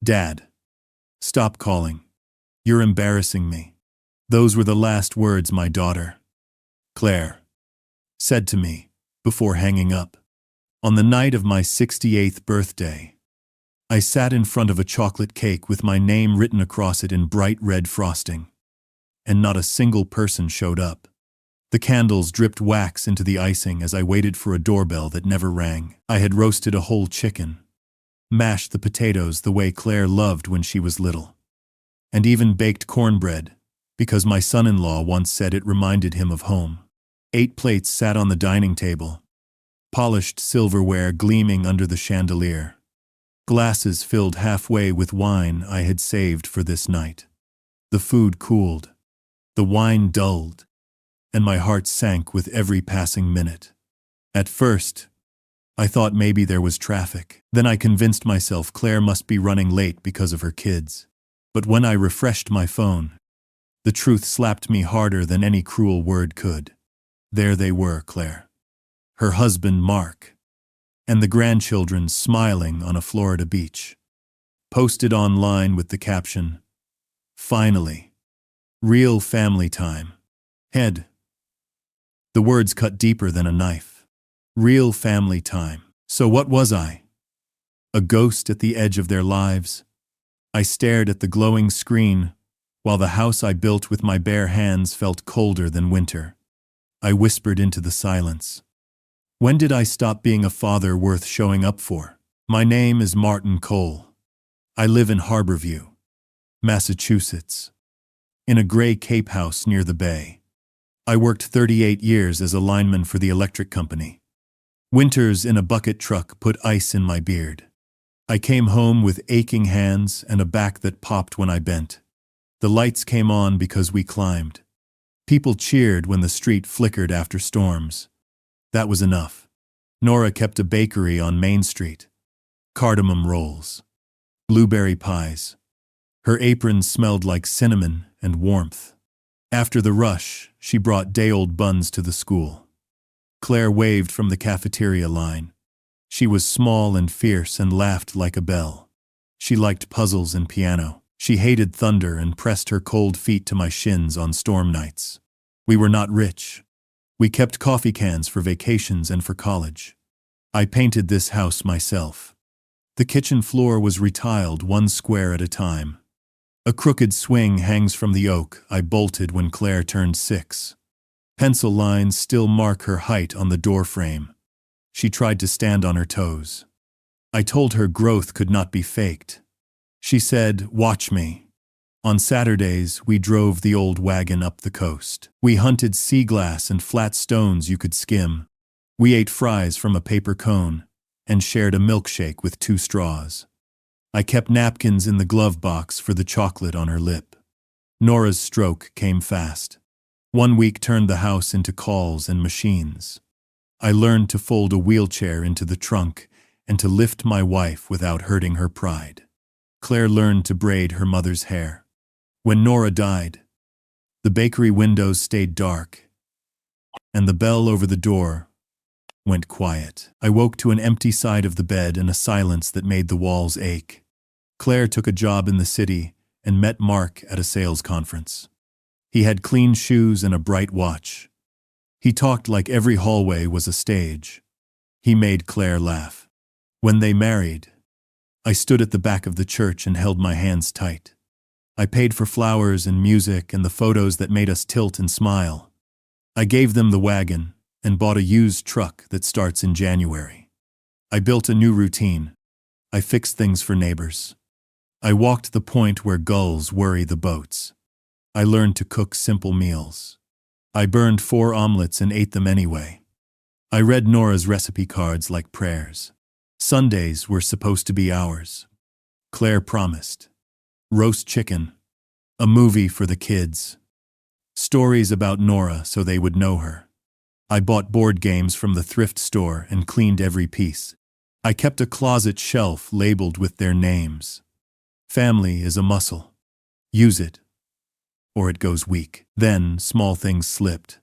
"Dad, stop calling. You're embarrassing me." Those were the last words my daughter, Claire, said to me before hanging up. On the night of my 68th birthday, I sat in front of a chocolate cake with my name written across it in bright red frosting, and not a single person showed up. The candles dripped wax into the icing as I waited for a doorbell that never rang. I had roasted a whole chicken, mashed the potatoes the way Claire loved when she was little, and even baked cornbread, because my son-in-law once said it reminded him of home. 8 plates sat on the dining table, polished silverware gleaming under the chandelier. Glasses filled halfway with wine I had saved for this night. The food cooled, the wine dulled, and my heart sank with every passing minute. At first, I thought maybe there was traffic. Then I convinced myself Claire must be running late because of her kids. But when I refreshed my phone, the truth slapped me harder than any cruel word could. There they were, Claire, her husband Mark, and the grandchildren smiling on a Florida beach. Posted online with the caption, "Finally, real family time." Head. The words cut deeper than a knife. Real family time. So what was I? A ghost at the edge of their lives? I stared at the glowing screen, while the house I built with my bare hands felt colder than winter. I whispered into the silence. When did I stop being a father worth showing up for? My name is Martin Cole. I live in Harborview, Massachusetts, in a gray cape house near the bay. I worked 38 years as a lineman for the electric company. Winters in a bucket truck put ice in my beard. I came home with aching hands and a back that popped when I bent. The lights came on because we climbed. People cheered when the street flickered after storms. That was enough. Nora kept a bakery on Main Street. Cardamom rolls. Blueberry pies. Her apron smelled like cinnamon and warmth. After the rush, she brought day-old buns to the school. Claire waved from the cafeteria line. She was small and fierce and laughed like a bell. She liked puzzles and piano. She hated thunder and pressed her cold feet to my shins on storm nights. We were not rich. We kept coffee cans for vacations and for college. I painted this house myself. The kitchen floor was retiled 1 square at a time. A crooked swing hangs from the oak I bolted when Claire turned 6. Pencil lines still mark her height on the door frame. She tried to stand on her toes. I told her growth could not be faked. She said, "Watch me." On Saturdays, we drove the old wagon up the coast. We hunted sea glass and flat stones you could skim. We ate fries from a paper cone and shared a milkshake with 2 straws. I kept napkins in the glove box for the chocolate on her lip. Nora's stroke came fast. 1 week turned the house into calls and machines. I learned to fold a wheelchair into the trunk and to lift my wife without hurting her pride. Claire learned to braid her mother's hair. When Nora died, the bakery windows stayed dark, and the bell over the door went quiet. I woke to an empty side of the bed and a silence that made the walls ache. Claire took a job in the city and met Mark at a sales conference. He had clean shoes and a bright watch. He talked like every hallway was a stage. He made Claire laugh. When they married, I stood at the back of the church and held my hands tight. I paid for flowers and music and the photos that made us tilt and smile. I gave them the wagon and bought a used truck that starts in January. I built a new routine. I fixed things for neighbors. I walked the point where gulls worry the boats. I learned to cook simple meals. I burned 4 omelets and ate them anyway. I read Nora's recipe cards like prayers. Sundays were supposed to be ours. Claire promised. Roast chicken. A movie for the kids. Stories about Nora so they would know her. I bought board games from the thrift store and cleaned every piece. I kept a closet shelf labeled with their names. Family is a muscle. Use it, or it goes weak. Then small things slipped.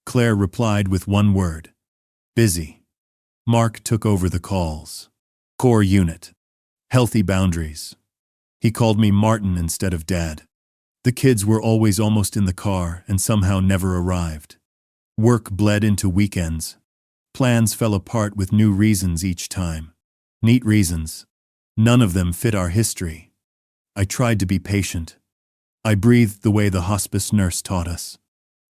Claire replied with 1 word. Busy. Mark took over the calls. Core unit. Healthy boundaries. He called me Martin instead of Dad. The kids were always almost in the car and somehow never arrived. Work bled into weekends. Plans fell apart with new reasons each time. Neat reasons. None of them fit our history. I tried to be patient. I breathed the way the hospice nurse taught us.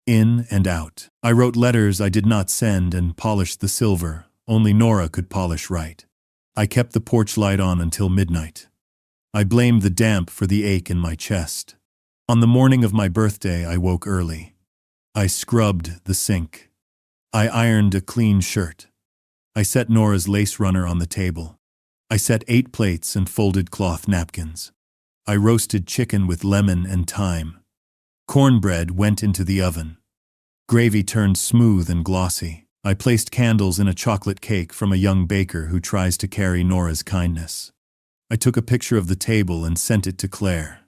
In and out. I wrote letters I did not send and polished the silver only Nora could polish right. I kept the porch light on until midnight. I blamed the damp for the ache in my chest. On the morning of my birthday, I woke early. I scrubbed the sink. I ironed a clean shirt. I set Nora's lace runner on the table. I set 8 plates and folded cloth napkins. I roasted chicken with lemon and thyme. Cornbread went into the oven. Gravy turned smooth and glossy. I placed candles in a chocolate cake from a young baker who tries to carry Nora's kindness. I took a picture of the table and sent it to Claire.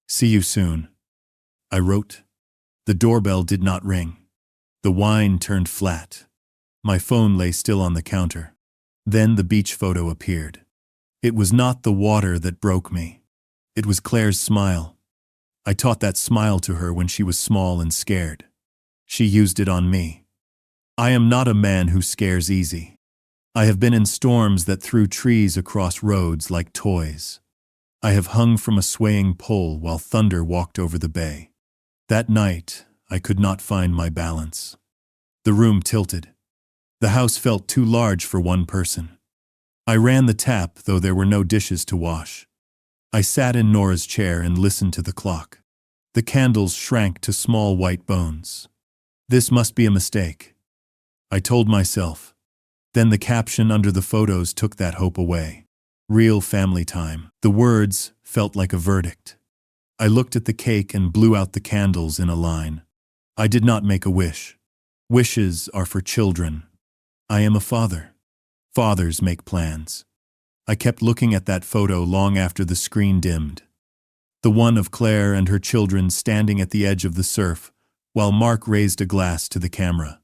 See you soon. I wrote. The doorbell did not ring. The wine turned flat. My phone lay still on the counter. Then the beach photo appeared. It was not the water that broke me. It was Claire's smile. I taught that smile to her when she was small and scared. She used it on me. I am not a man who scares easy. I have been in storms that threw trees across roads like toys. I have hung from a swaying pole while thunder walked over the bay. That night, I could not find my balance. The room tilted. The house felt too large for one person. I ran the tap, though there were no dishes to wash. I sat in Nora's chair and listened to the clock. The candles shrank to small white bones. This must be a mistake, I told myself. Then the caption under the photos took that hope away. Real family time. The words felt like a verdict. I looked at the cake and blew out the candles in a line. I did not make a wish. Wishes are for children. I am a father. Fathers make plans. I kept looking at that photo long after the screen dimmed. The one of Claire and her children standing at the edge of the surf, while Mark raised a glass to the camera.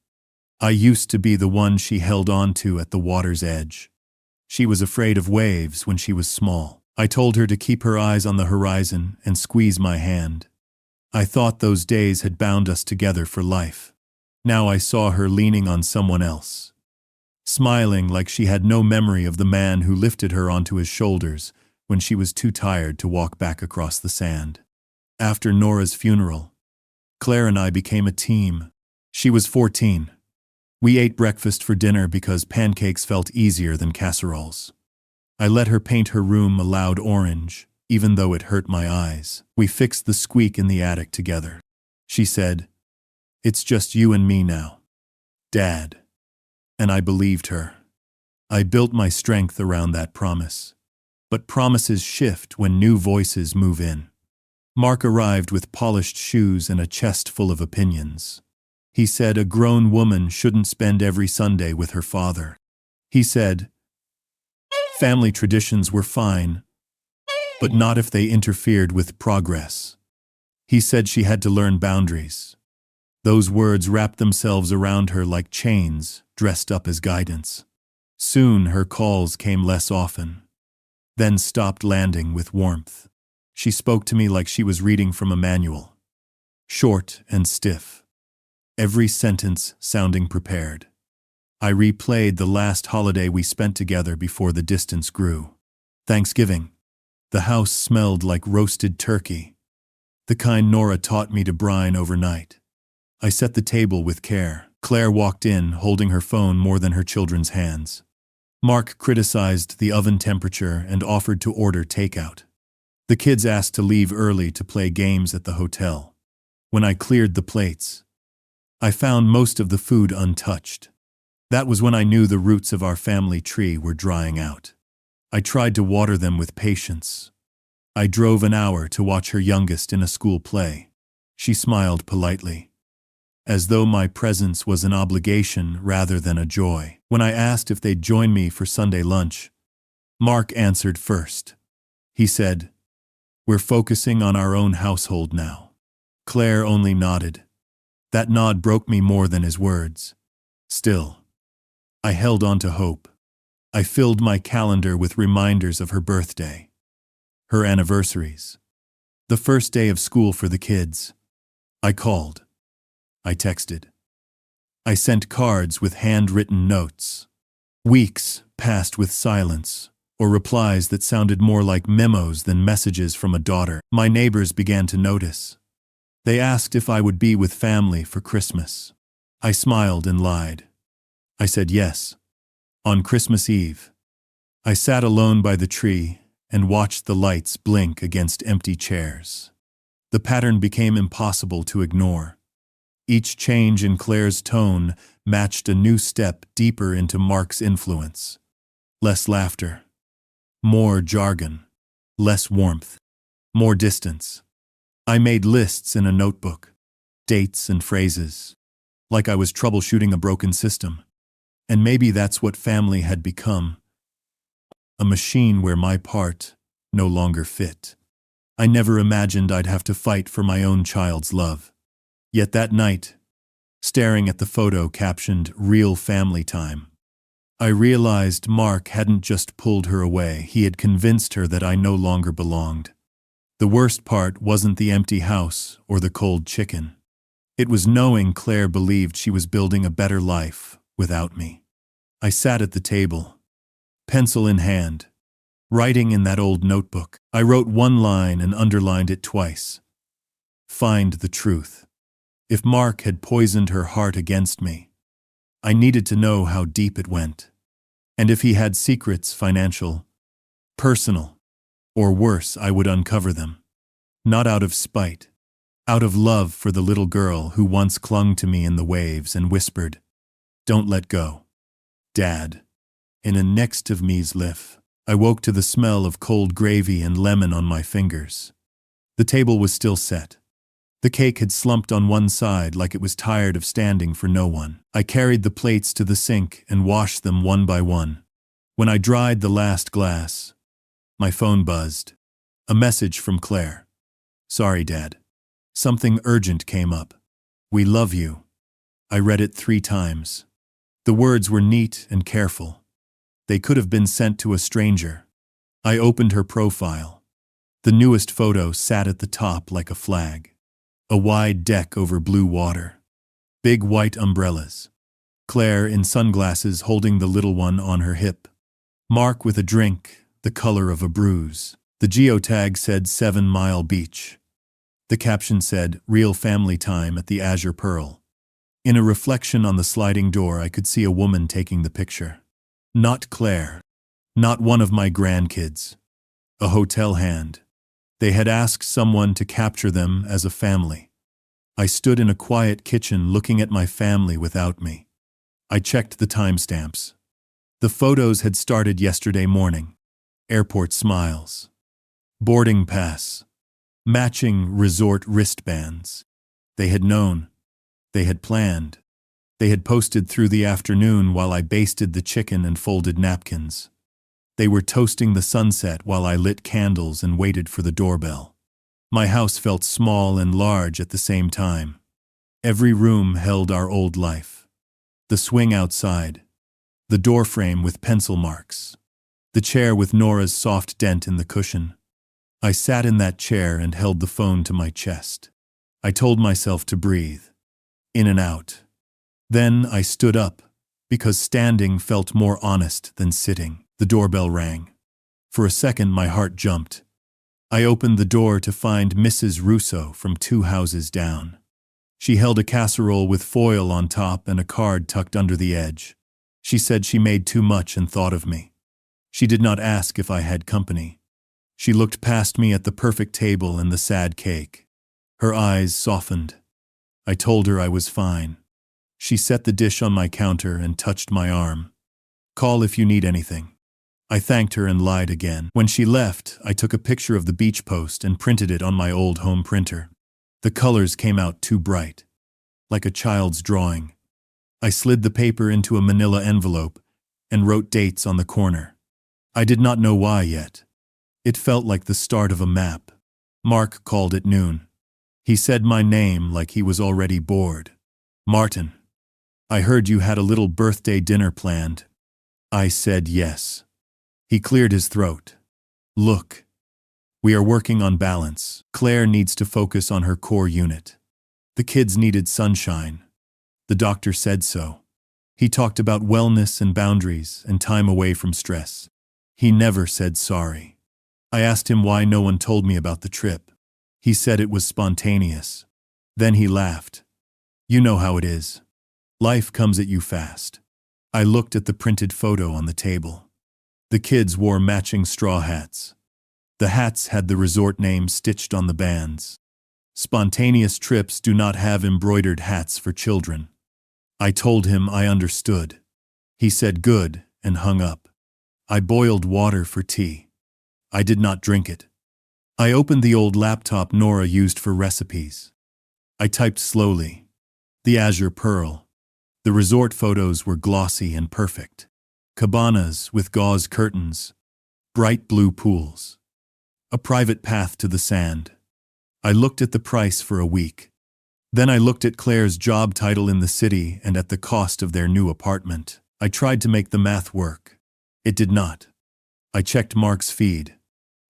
I used to be the one she held on to at the water's edge. She was afraid of waves when she was small. I told her to keep her eyes on the horizon and squeeze my hand. I thought those days had bound us together for life. Now I saw her leaning on someone else, smiling like she had no memory of the man who lifted her onto his shoulders when she was too tired to walk back across the sand. After Nora's funeral, Claire and I became a team. She was 14. We ate breakfast for dinner because pancakes felt easier than casseroles. I let her paint her room a loud orange, even though it hurt my eyes. We fixed the squeak in the attic together. She said, "It's just you and me now, Dad." And I believed her. I built my strength around that promise. But promises shift when new voices move in. Mark arrived with polished shoes and a chest full of opinions. He said a grown woman shouldn't spend every Sunday with her father. He said, family traditions were fine, but not if they interfered with progress. He said she had to learn boundaries. Those words wrapped themselves around her like chains, dressed up as guidance. Soon her calls came less often, then stopped landing with warmth. She spoke to me like she was reading from a manual, short and stiff, every sentence sounding prepared. I replayed the last holiday we spent together before the distance grew. Thanksgiving. The house smelled like roasted turkey, the kind Nora taught me to brine overnight. I set the table with care. Claire walked in, holding her phone more than her children's hands. Mark criticized the oven temperature and offered to order takeout. The kids asked to leave early to play games at the hotel. When I cleared the plates, I found most of the food untouched. That was when I knew the roots of our family tree were drying out. I tried to water them with patience. I drove an hour to watch her youngest in a school play. She smiled politely, as though my presence was an obligation rather than a joy. When I asked if they'd join me for Sunday lunch, Mark answered first. He said, "We're focusing on our own household now." Claire only nodded. That nod broke me more than his words. Still, I held on to hope. I filled my calendar with reminders of her birthday, her anniversaries. The first day of school for the kids. I called. I texted. I sent cards with handwritten notes. Weeks passed with silence, or replies that sounded more like memos than messages from a daughter. My neighbors began to notice. They asked if I would be with family for Christmas. I smiled and lied. I said yes. On Christmas Eve, I sat alone by the tree and watched the lights blink against empty chairs. The pattern became impossible to ignore. Each change in Claire's tone matched a new step deeper into Mark's influence. Less laughter. More jargon. Less warmth. More distance. I made lists in a notebook. Dates and phrases. Like I was troubleshooting a broken system. And maybe that's what family had become. A machine where my part no longer fit. I never imagined I'd have to fight for my own child's love. Yet that night, staring at the photo captioned "Real Family Time," I realized Mark hadn't just pulled her away, he had convinced her that I no longer belonged. The worst part wasn't the empty house or the cold chicken. It was knowing Claire believed she was building a better life without me. I sat at the table, pencil in hand, writing in that old notebook. I wrote one line and underlined it twice. Find the truth. If Mark had poisoned her heart against me, I needed to know how deep it went. And if he had secrets, financial, personal, or worse, I would uncover them. Not out of spite, out of love for the little girl who once clung to me in the waves and whispered, "Don't let go, Dad." In a next of me's lift, I woke to the smell of cold gravy and lemon on my fingers. The table was still set. The cake had slumped on one side like it was tired of standing for no one. I carried the plates to the sink and washed them one by one. When I dried the last glass, my phone buzzed. A message from Claire. "Sorry, Dad. Something urgent came up. We love you." I read it 3 times. The words were neat and careful. They could have been sent to a stranger. I opened her profile. The newest photo sat at the top like a flag. A wide deck over blue water. Big white umbrellas. Claire in sunglasses holding the little one on her hip. Mark with a drink, the color of a bruise. The geotag said 7 Mile Beach. The caption said, "Real Family Time at the Azure Pearl." In a reflection on the sliding door, I could see a woman taking the picture. Not Claire. Not one of my grandkids. A hotel hand. They had asked someone to capture them as a family. I stood in a quiet kitchen looking at my family without me. I checked the timestamps. The photos had started yesterday morning. Airport smiles. Boarding pass. Matching resort wristbands. They had known. They had planned. They had posted through the afternoon while I basted the chicken and folded napkins. They were toasting the sunset while I lit candles and waited for the doorbell. My house felt small and large at the same time. Every room held our old life. The swing outside. The doorframe with pencil marks. The chair with Nora's soft dent in the cushion. I sat in that chair and held the phone to my chest. I told myself to breathe. In and out. Then I stood up, because standing felt more honest than sitting. The doorbell rang. For a second my heart jumped. I opened the door to find Mrs. Russo from 2 houses down. She held a casserole with foil on top and a card tucked under the edge. She said she made too much and thought of me. She did not ask if I had company. She looked past me at the perfect table and the sad cake. Her eyes softened. I told her I was fine. She set the dish on my counter and touched my arm. "Call if you need anything." I thanked her and lied again. When she left, I took a picture of the beach post and printed it on my old home printer. The colors came out too bright, like a child's drawing. I slid the paper into a manila envelope and wrote dates on the corner. I did not know why yet. It felt like the start of a map. Mark called at noon. He said my name like he was already bored. "Martin, I heard you had a little birthday dinner planned." I said yes. He cleared his throat. "Look, We are working on balance. Claire needs to focus on her core unit. The kids needed sunshine. The doctor said so. He talked about wellness and boundaries and time away from stress. He never said sorry. I asked him why no one told me about the trip. He said it was spontaneous. Then he laughed. You know how it is. Life comes at you fast. I looked at the printed photo on the table. The kids wore matching straw hats. The hats had the resort name stitched on the bands. Spontaneous trips do not have embroidered hats for children. I told him I understood. He said good and hung up. I boiled water for tea. I did not drink it. I opened the old laptop Nora used for recipes. I typed slowly. The azure pearl. The resort photos were glossy and perfect. Cabanas with gauze curtains. Bright blue pools. A private path to the sand. I looked at the price for a week. Then I looked at Claire's job title in the city and at the cost of their new apartment. I tried to make the math work. It did not. I checked Mark's feed.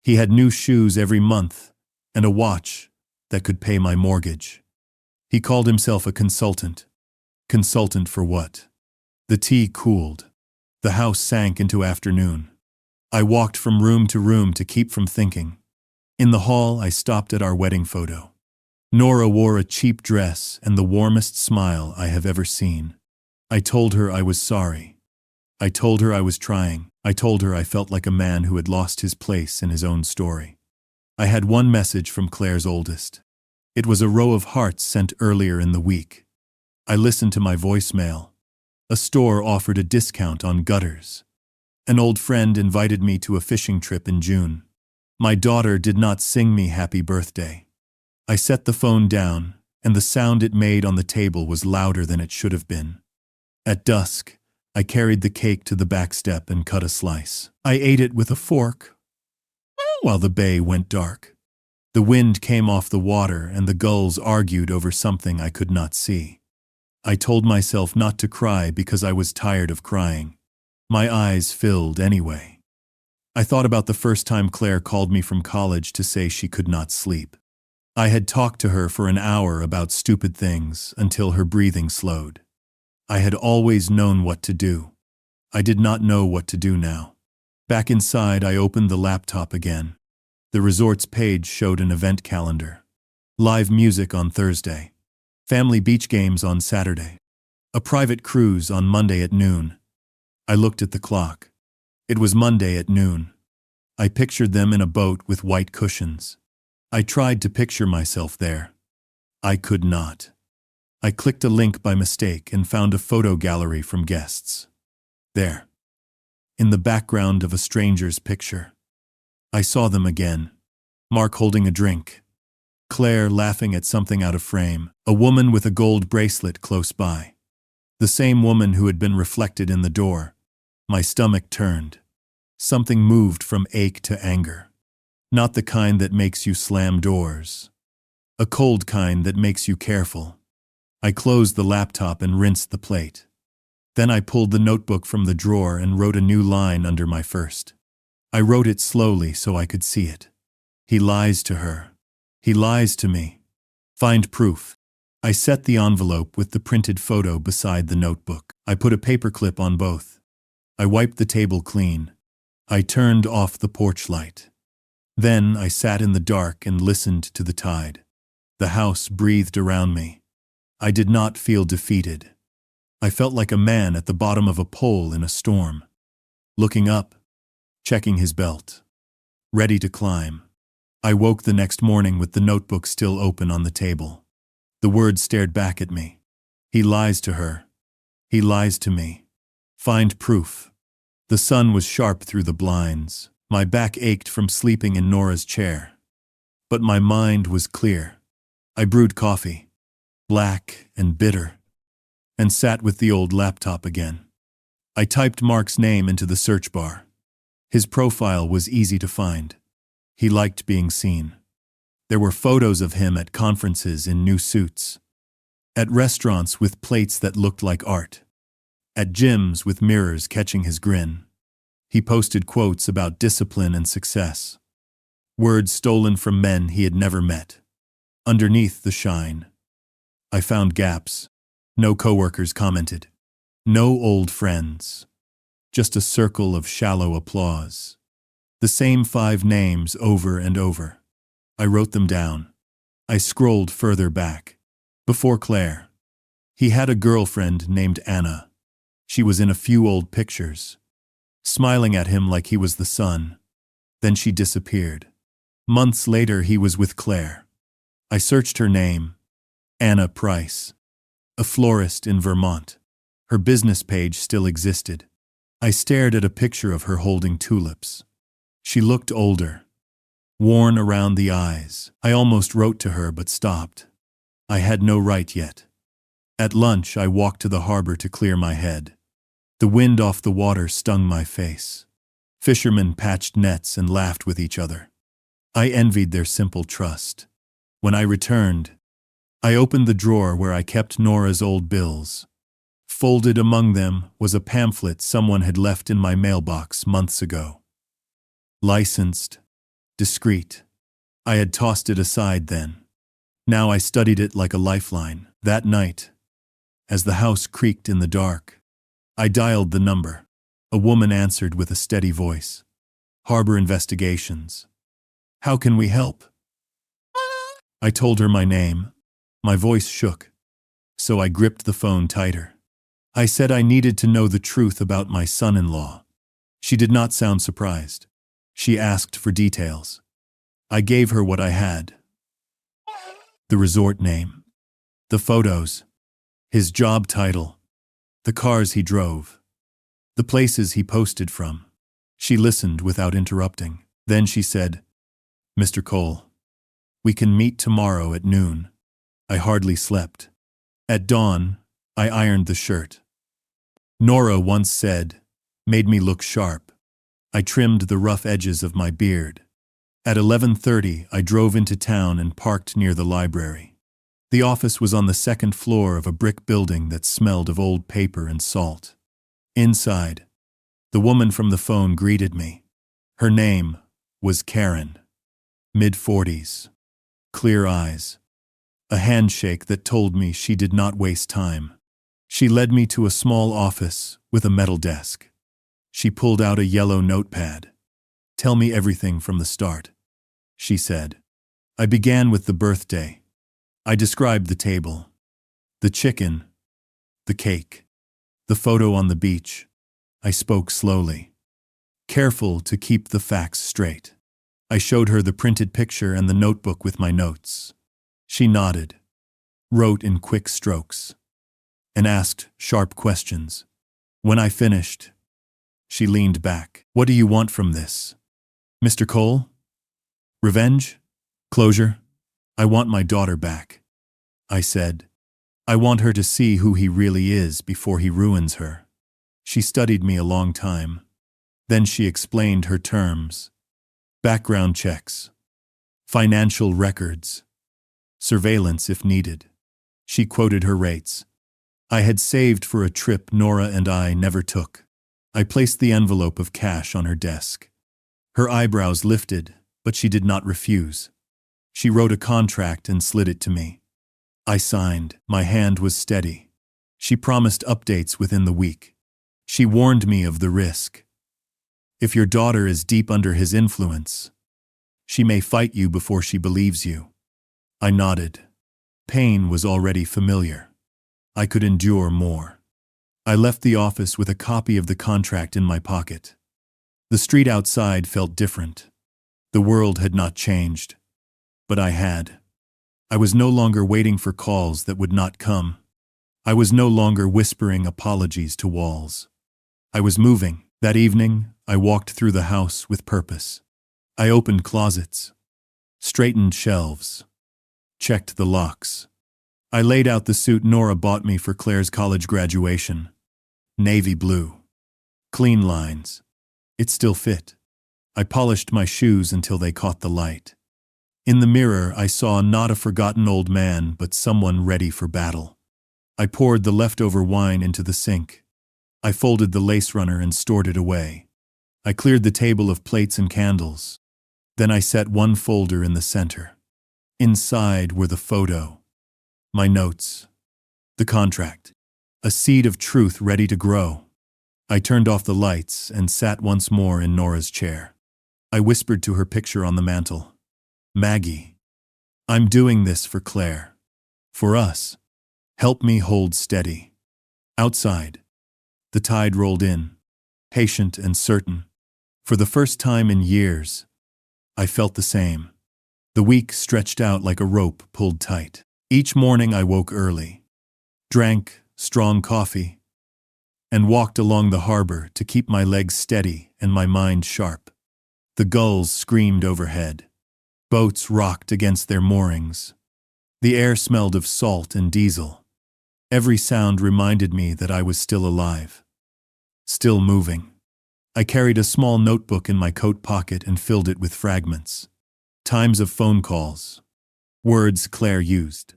He had new shoes every month and a watch that could pay my mortgage. He called himself a consultant. Consultant for what? The tea cooled. The house sank into afternoon. I walked from room to room to keep from thinking. In the hall, I stopped at our wedding photo. Nora wore a cheap dress and the warmest smile I have ever seen. I told her I was sorry. I told her I was trying. I told her I felt like a man who had lost his place in his own story. I had one message from Claire's oldest. It was a row of hearts sent earlier in the week. I listened to my voicemail. A store offered a discount on gutters. An old friend invited me to a fishing trip in June. My daughter did not sing me happy birthday. I set the phone down, and the sound it made on the table was louder than it should have been. At dusk, I carried the cake to the back step and cut a slice. I ate it with a fork, while the bay went dark. The wind came off the water and the gulls argued over something I could not see. I told myself not to cry because I was tired of crying. My eyes filled anyway. I thought about the first time Claire called me from college to say she could not sleep. I had talked to her for an hour about stupid things until her breathing slowed. I had always known what to do. I did not know what to do now. Back inside, I opened the laptop again. The resort's page showed an event calendar. Live music on Thursday. Family beach games on Saturday. A private cruise on Monday at noon. I looked at the clock. It was Monday at noon. I pictured them in a boat with white cushions. I tried to picture myself there. I could not. I clicked a link by mistake and found a photo gallery from guests. There, in the background of a stranger's picture. I saw them again. Mark holding a drink. Claire laughing at something out of frame. A woman with a gold bracelet close by. The same woman who had been reflected in the door. My stomach turned. Something moved from ache to anger. Not the kind that makes you slam doors. A cold kind that makes you careful. I closed the laptop and rinsed the plate. Then I pulled the notebook from the drawer and wrote a new line under my first. I wrote it slowly so I could see it. He lies to her. He lies to me. Find proof. I set the envelope with the printed photo beside the notebook. I put a paperclip on both. I wiped the table clean. I turned off the porch light. Then I sat in the dark and listened to the tide. The house breathed around me. I did not feel defeated. I felt like a man at the bottom of a pole in a storm. Looking up, checking his belt. Ready to climb. I woke the next morning with the notebook still open on the table. The words stared back at me. He lies to her. He lies to me. Find proof. The sun was sharp through the blinds. My back ached from sleeping in Nora's chair. But my mind was clear. I brewed coffee, black and bitter, and sat with the old laptop again. I typed Mark's name into the search bar. His profile was easy to find. He liked being seen. There were photos of him at conferences in new suits, at restaurants with plates that looked like art, at gyms with mirrors catching his grin. He posted quotes about discipline and success. Words stolen from men he had never met. Underneath the shine, I found gaps. No coworkers commented. No old friends. Just a circle of shallow applause. The same 5 names over and over. I wrote them down. I scrolled further back. Before Claire. He had a girlfriend named Anna. She was in a few old pictures, smiling at him like he was the sun. Then she disappeared. Months later he was with Claire. I searched her name. Anna Price. A florist in Vermont. Her business page still existed. I stared at a picture of her holding tulips. She looked older, worn around the eyes. I almost wrote to her but stopped. I had no right yet. At lunch I walked to the harbor to clear my head. The wind off the water stung my face. Fishermen patched nets and laughed with each other. I envied their simple trust. When I returned, I opened the drawer where I kept Nora's old bills. Folded among them was a pamphlet someone had left in my mailbox months ago. Licensed, discreet. I had tossed it aside then. Now I studied it like a lifeline. That night, as the house creaked in the dark, I dialed the number. A woman answered with a steady voice. Harbor Investigations. How can we help? I told her my name. My voice shook, so I gripped the phone tighter. I said I needed to know the truth about my son-in-law. She did not sound surprised. She asked for details. I gave her what I had. The resort name, the photos, his job title, the cars he drove, the places he posted from. She listened without interrupting. Then she said, Mr. Cole, we can meet tomorrow at noon. I hardly slept. At dawn, I ironed the shirt. Nora once said, made me look sharp. I trimmed the rough edges of my beard. At 11:30, I drove into town and parked near the library. The office was on the 2nd floor of a brick building that smelled of old paper and salt. Inside, the woman from the phone greeted me. Her name was Karen. Mid-40s. Clear eyes. A handshake that told me she did not waste time. She led me to a small office with a metal desk. She pulled out a yellow notepad. Tell me everything from the start, she said. I began with the birthday. I described the table, the chicken, the cake, the photo on the beach. I spoke slowly, careful to keep the facts straight. I showed her the printed picture and the notebook with my notes. She nodded, wrote in quick strokes, and asked sharp questions. When I finished, she leaned back. What do you want from this, Mr. Cole? Revenge? Closure? I want my daughter back, I said. I want her to see who he really is before he ruins her. She studied me a long time. Then she explained her terms. Background checks, financial records, surveillance if needed. She quoted her rates. I had saved for a trip Nora and I never took. I placed the envelope of cash on her desk. Her eyebrows lifted, but she did not refuse. She wrote a contract and slid it to me. I signed. My hand was steady. She promised updates within the week. She warned me of the risk. If your daughter is deep under his influence, she may fight you before she believes you. I nodded. Pain was already familiar. I could endure more. I left the office with a copy of the contract in my pocket. The street outside felt different. The world had not changed, but I had. I was no longer waiting for calls that would not come. I was no longer whispering apologies to walls. I was moving. That evening, I walked through the house with purpose. I opened closets, straightened shelves, checked the locks. I laid out the suit Nora bought me for Claire's college graduation. Navy blue. Clean lines. It still fit. I polished my shoes until they caught the light. In the mirror, I saw not a forgotten old man, but someone ready for battle. I poured the leftover wine into the sink. I folded the lace runner and stored it away. I cleared the table of plates and candles. Then I set one folder in the center. Inside were the photo, my notes, the contract, a seed of truth ready to grow. I turned off the lights and sat once more in Nora's chair. I whispered to her picture on the mantel. Maggie, I'm doing this for Claire. For us. Help me hold steady. Outside, the tide rolled in, patient and certain. For the first time in years, I felt the same. The week stretched out like a rope pulled tight. Each morning I woke early, drank strong coffee, and walked along the harbor to keep my legs steady and my mind sharp. The gulls screamed overhead. Boats rocked against their moorings. The air smelled of salt and diesel. Every sound reminded me that I was still alive, still moving. I carried a small notebook in my coat pocket and filled it with fragments. Times of phone calls, words Claire used,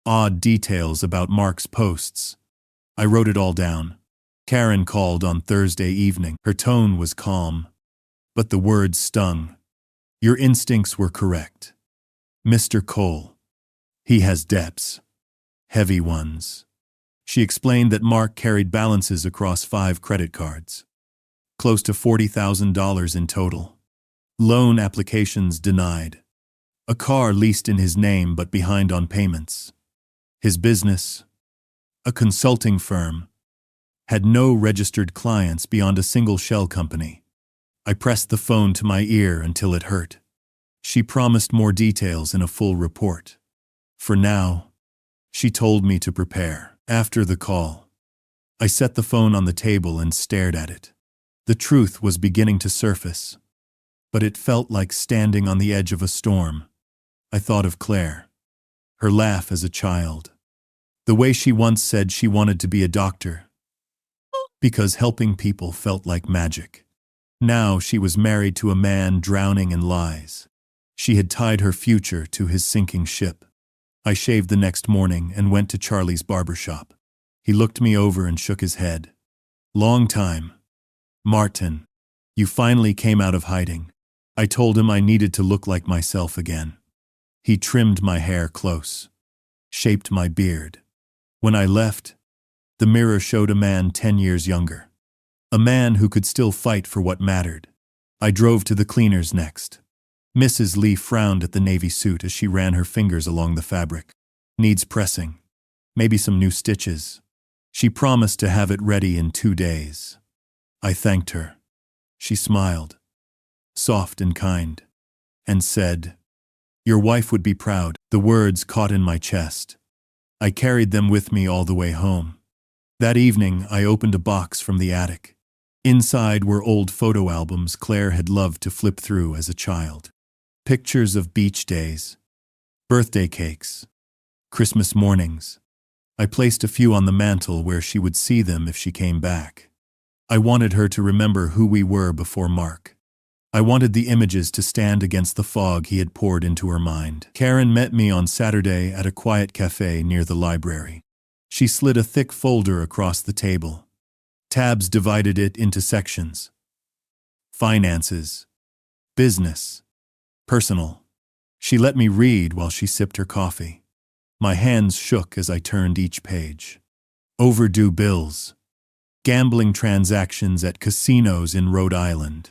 odd details about Mark's posts. I wrote it all down. Karen called on Thursday evening. Her tone was calm, but the words stung. Your instincts were correct. Mr. Cole. He has debts. Heavy ones. She explained that Mark carried balances across 5 credit cards. Close to $40,000 in total. Loan applications denied. A car leased in his name but behind on payments. His business, a consulting firm, had no registered clients beyond a single shell company. I pressed the phone to my ear until it hurt. She promised more details in a full report. For now, she told me to prepare. After the call, I set the phone on the table and stared at it. The truth was beginning to surface, but it felt like standing on the edge of a storm. I thought of Claire, her laugh as a child, the way she once said she wanted to be a doctor, because helping people felt like magic. Now she was married to a man drowning in lies. She had tied her future to his sinking ship. I shaved the next morning and went to Charlie's barbershop. He looked me over and shook his head. Long time. Martin, you finally came out of hiding. I told him I needed to look like myself again. He trimmed my hair close, shaped my beard. When I left, the mirror showed a man 10 years younger. A man who could still fight for what mattered. I drove to the cleaners next. Mrs. Lee frowned at the navy suit as she ran her fingers along the fabric. Needs pressing. Maybe some new stitches. She promised to have it ready in 2 days. I thanked her. She smiled, soft and kind, and said, Your wife would be proud. The words caught in my chest. I carried them with me all the way home. That evening, I opened a box from the attic. Inside were old photo albums Claire had loved to flip through as a child. Pictures of beach days, birthday cakes, Christmas mornings. I placed a few on the mantel where she would see them if she came back. I wanted her to remember who we were before Mark. I wanted the images to stand against the fog he had poured into her mind. Karen met me on Saturday at a quiet cafe near the library. She slid a thick folder across the table. Tabs divided it into sections. Finances, business, personal. She let me read while she sipped her coffee. My hands shook as I turned each page. Overdue bills. Gambling transactions at casinos in Rhode Island.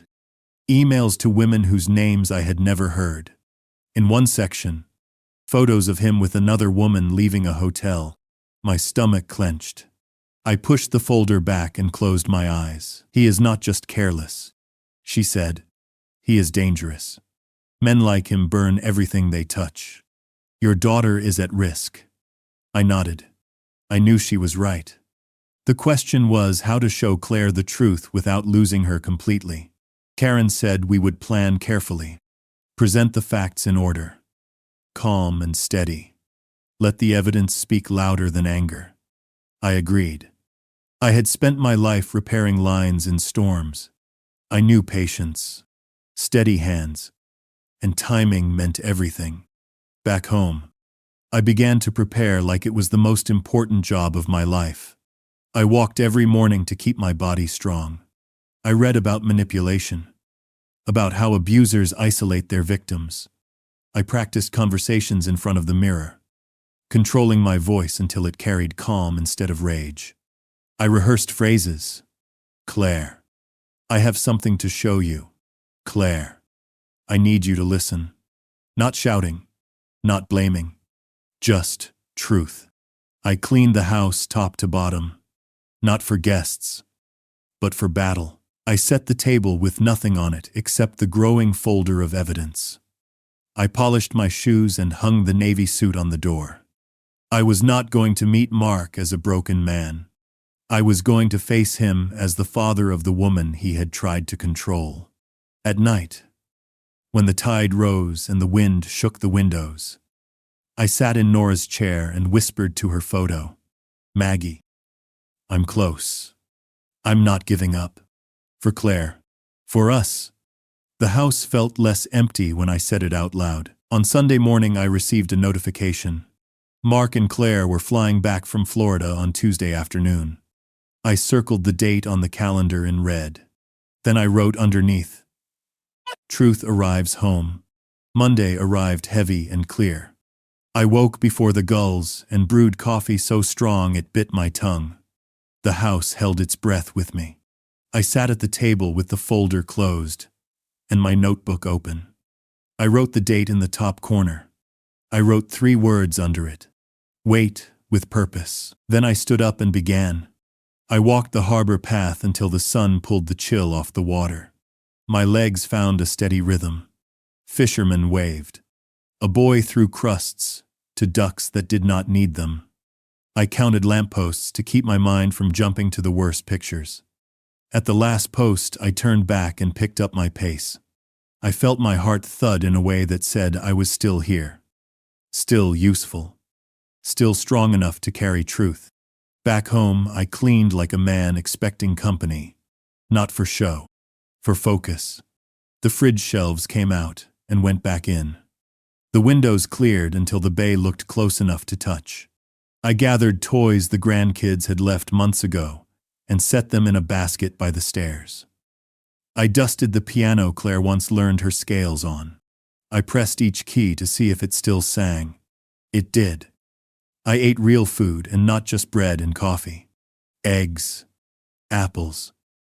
Emails to women whose names I had never heard. In one section, photos of him with another woman leaving a hotel. My stomach clenched. I pushed the folder back and closed my eyes. He is not just careless, she said. He is dangerous. Men like him burn everything they touch. Your daughter is at risk. I nodded. I knew she was right. The question was how to show Claire the truth without losing her completely. Karen said we would plan carefully. Present the facts in order. Calm and steady. Let the evidence speak louder than anger. I agreed. I had spent my life repairing lines in storms. I knew patience, steady hands, and timing meant everything. Back home, I began to prepare like it was the most important job of my life. I walked every morning to keep my body strong. I read about manipulation, about how abusers isolate their victims. I practiced conversations in front of the mirror, controlling my voice until it carried calm instead of rage. I rehearsed phrases. Claire. I have something to show you. Claire. I need you to listen. Not shouting. Not blaming. Just truth. I cleaned the house top to bottom. Not for guests, but for battle. I set the table with nothing on it except the growing folder of evidence. I polished my shoes and hung the navy suit on the door. I was not going to meet Mark as a broken man. I was going to face him as the father of the woman he had tried to control. At night, when the tide rose and the wind shook the windows, I sat in Nora's chair and whispered to her photo, Maggie, I'm close. I'm not giving up. For Claire. For us. The house felt less empty when I said it out loud. On Sunday morning, I received a notification. Mark and Claire were flying back from Florida on Tuesday afternoon. I circled the date on the calendar in red. Then I wrote underneath, Truth arrives home. Monday arrived heavy and clear. I woke before the gulls and brewed coffee so strong it bit my tongue. The house held its breath with me. I sat at the table with the folder closed and my notebook open. I wrote the date in the top corner. I wrote 3 words under it. Wait with purpose. Then I stood up and began. I walked the harbor path until the sun pulled the chill off the water. My legs found a steady rhythm. Fishermen waved. A boy threw crusts to ducks that did not need them. I counted lampposts to keep my mind from jumping to the worst pictures. At the last post, I turned back and picked up my pace. I felt my heart thud in a way that said I was still here. Still useful. Still strong enough to carry truth. Back home, I cleaned like a man expecting company. Not for show. For focus. The fridge shelves came out and went back in. The windows cleared until the bay looked close enough to touch. I gathered toys the grandkids had left months ago and set them in a basket by the stairs. I dusted the piano Claire once learned her scales on. I pressed each key to see if it still sang. It did. I ate real food and not just bread and coffee. Eggs. Apples.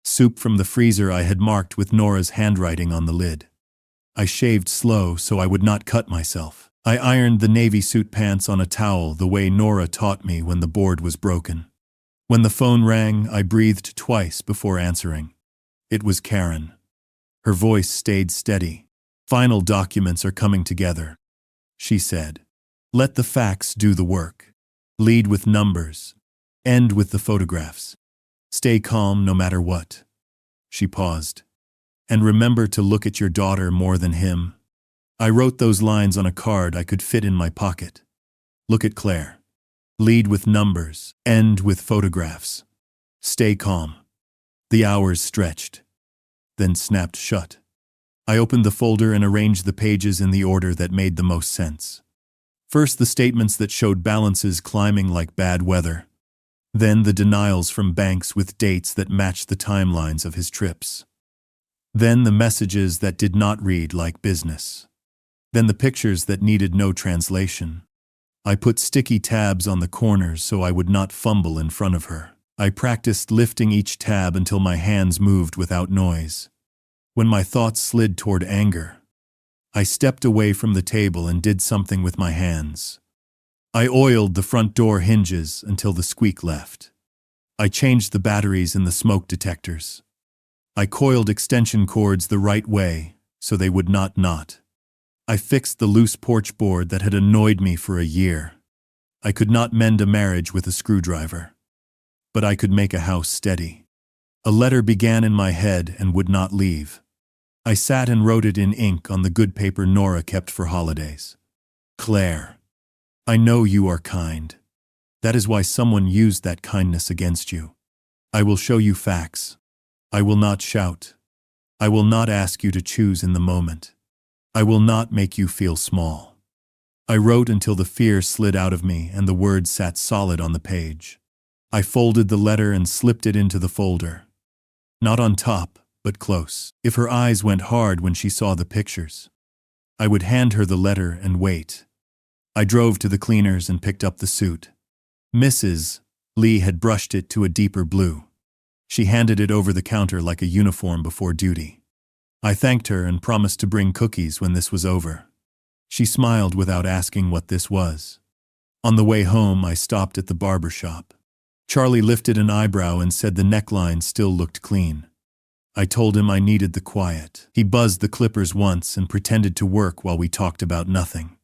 Soup from the freezer I had marked with Nora's handwriting on the lid. I shaved slow so I would not cut myself. I ironed the navy suit pants on a towel the way Nora taught me when the board was broken. When the phone rang, I breathed twice before answering. It was Karen. Her voice stayed steady. Final documents are coming together, she said. Let the facts do the work. Lead with numbers. End with the photographs. Stay calm no matter what. She paused. And remember to look at your daughter more than him. I wrote those lines on a card I could fit in my pocket. Look at Claire. Lead with numbers. End with photographs. Stay calm. The hours stretched, then snapped shut. I opened the folder and arranged the pages in the order that made the most sense. First, the statements that showed balances climbing like bad weather. Then the denials from banks with dates that matched the timelines of his trips. Then the messages that did not read like business. Then the pictures that needed no translation. I put sticky tabs on the corners so I would not fumble in front of her. I practiced lifting each tab until my hands moved without noise. When my thoughts slid toward anger, I stepped away from the table and did something with my hands. I oiled the front door hinges until the squeak left. I changed the batteries in the smoke detectors. I coiled extension cords the right way so they would not knot. I fixed the loose porch board that had annoyed me for a year. I could not mend a marriage with a screwdriver, but I could make a house steady. A letter began in my head and would not leave. I sat and wrote it in ink on the good paper Nora kept for holidays. Claire, I know you are kind. That is why someone used that kindness against you. I will show you facts. I will not shout. I will not ask you to choose in the moment. I will not make you feel small. I wrote until the fear slid out of me and the words sat solid on the page. I folded the letter and slipped it into the folder. Not on top, but close. If her eyes went hard when she saw the pictures, I would hand her the letter and wait. I drove to the cleaners and picked up the suit. Mrs. Lee had brushed it to a deeper blue. She handed it over the counter like a uniform before duty. I thanked her and promised to bring cookies when this was over. She smiled without asking what this was. On the way home, I stopped at the barber shop. Charlie lifted an eyebrow and said the neckline still looked clean. I told him I needed the quiet. He buzzed the clippers once and pretended to work while we talked about nothing.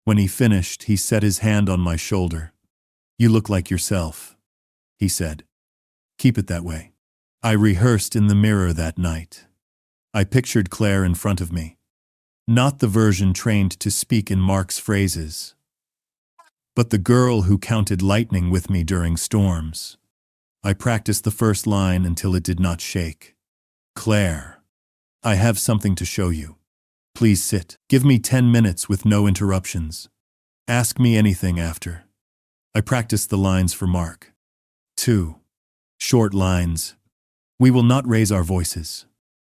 When he finished, he set his hand on my shoulder. "You look like yourself," he said. "Keep it that way." I rehearsed in the mirror that night. I pictured Claire in front of me. Not the version trained to speak in Mark's phrases, but the girl who counted lightning with me during storms. I practiced the first line until it did not shake. "Claire, I have something to show you. Please sit. Give me 10 minutes with no interruptions. Ask me anything after." I practiced the lines for Mark. 2 short lines. "We will not raise our voices.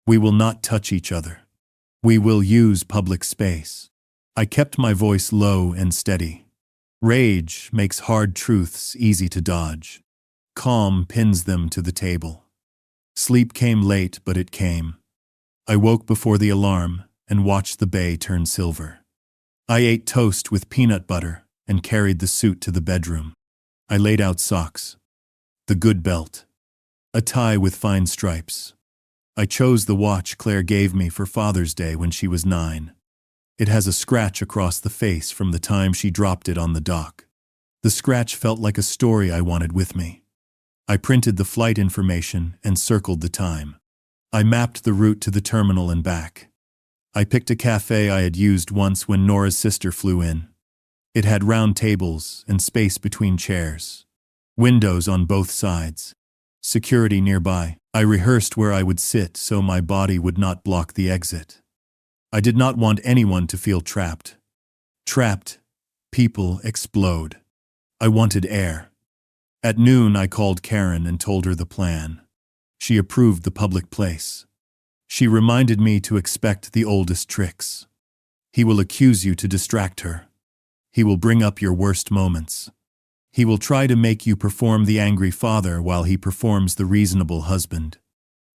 We will not touch each other. We will use public space." I kept my voice low and steady. Rage makes hard truths easy to dodge. Calm pins them to the table. Sleep came late, but it came. I woke before the alarm and watched the bay turn silver. I ate toast with peanut butter and carried the suit to the bedroom. I laid out socks, the good belt, a tie with fine stripes. I chose the watch Claire gave me for Father's Day when she was 9. It has a scratch across the face from the time she dropped it on the dock. The scratch felt like a story I wanted with me. I printed the flight information and circled the time. I mapped the route to the terminal and back. I picked a cafe I had used once when Nora's sister flew in. It had round tables and space between chairs. Windows on both sides. Security nearby. I rehearsed where I would sit so my body would not block the exit. I did not want anyone to feel trapped. Trapped, people explode. I wanted air. At noon, I called Karen and told her the plan. She approved the public place. She reminded me to expect the oldest tricks. He will accuse you to distract her. He will bring up your worst moments. He will try to make you perform the angry father while he performs the reasonable husband.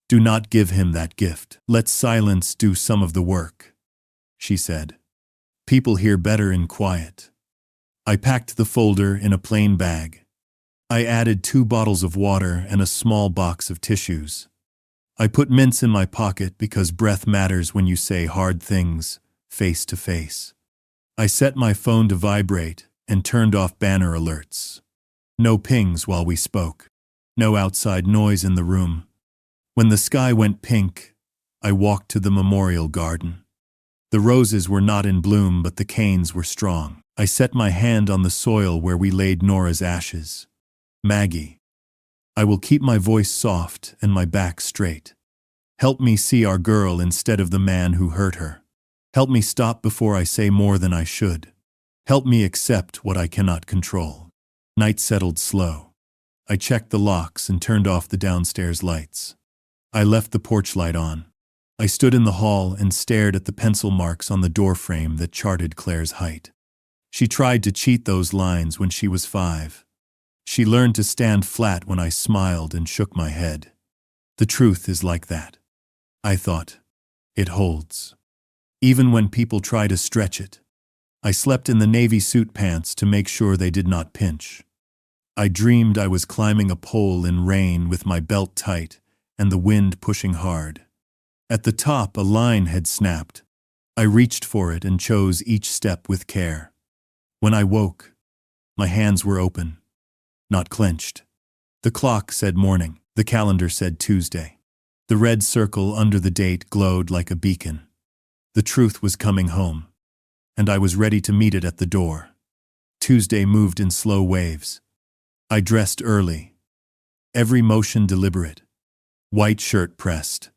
Do not give him that gift. Let silence do some of the work, she said. People hear better in quiet. I packed the folder in a plain bag. I added 2 bottles of water and a small box of tissues. I put mints in my pocket because breath matters when you say hard things, face to face. I set my phone to vibrate and turned off banner alerts. No pings while we spoke. No outside noise in the room. When the sky went pink, I walked to the memorial garden. The roses were not in bloom, but the canes were strong. I set my hand on the soil where we laid Nora's ashes. Maggie, I will keep my voice soft and my back straight. Help me see our girl instead of the man who hurt her. Help me stop before I say more than I should. Help me accept what I cannot control. Night settled slow. I checked the locks and turned off the downstairs lights. I left the porch light on. I stood in the hall and stared at the pencil marks on the doorframe that charted Claire's height. She tried to cheat those lines when she was 5. She learned to stand flat when I smiled and shook my head. The truth is like that. I thought. It holds. Even when people try to stretch it. I slept in the navy suit pants to make sure they did not pinch. I dreamed I was climbing a pole in rain with my belt tight and the wind pushing hard. At the top, a line had snapped. I reached for it and chose each step with care. When I woke, my hands were open, not clenched. The clock said morning. The calendar said Tuesday. The red circle under the date glowed like a beacon. The truth was coming home, and I was ready to meet it at the door. Tuesday moved in slow waves. I dressed early. Every motion deliberate. White shirt pressed.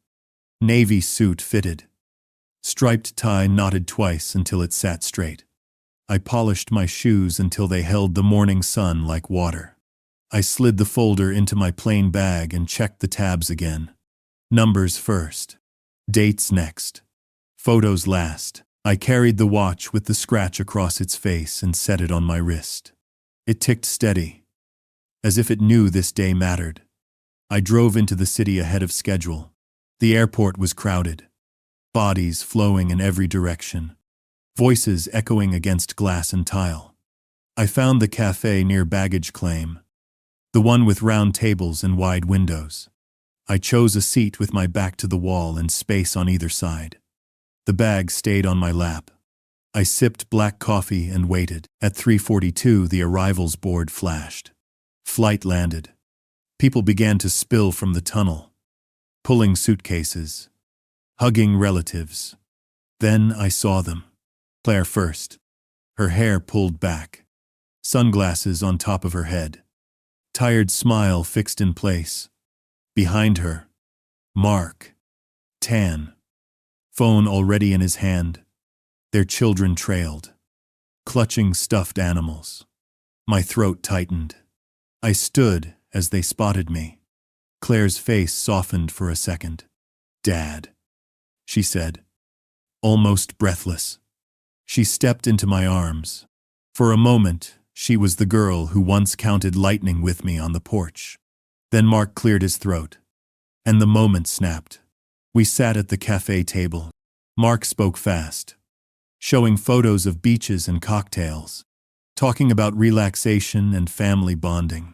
Navy suit fitted. Striped tie knotted twice until it sat straight. I polished my shoes until they held the morning sun like water. I slid the folder into my plain bag and checked the tabs again. Numbers first. Dates next. Photos last. I carried the watch with the scratch across its face and set it on my wrist. It ticked steady, as if it knew this day mattered. I drove into the city ahead of schedule. The airport was crowded, bodies flowing in every direction, voices echoing against glass and tile. I found the cafe near baggage claim, the one with round tables and wide windows. I chose a seat with my back to the wall and space on either side. The bag stayed on my lap. I sipped black coffee and waited. At 3:42, the arrivals board flashed. Flight landed. People began to spill from the tunnel, pulling suitcases, hugging relatives. Then I saw them. Claire first. Her hair pulled back, sunglasses on top of her head, tired smile fixed in place. Behind her, Mark, tan, phone already in his hand. Their children trailed, clutching stuffed animals. My throat tightened. I stood as they spotted me. Claire's face softened for a second. "Dad," she said, almost breathless. She stepped into my arms. For a moment, she was the girl who once counted lightning with me on the porch. Then Mark cleared his throat, and the moment snapped. We sat at the cafe table. Mark spoke fast, showing photos of beaches and cocktails, talking about relaxation and family bonding.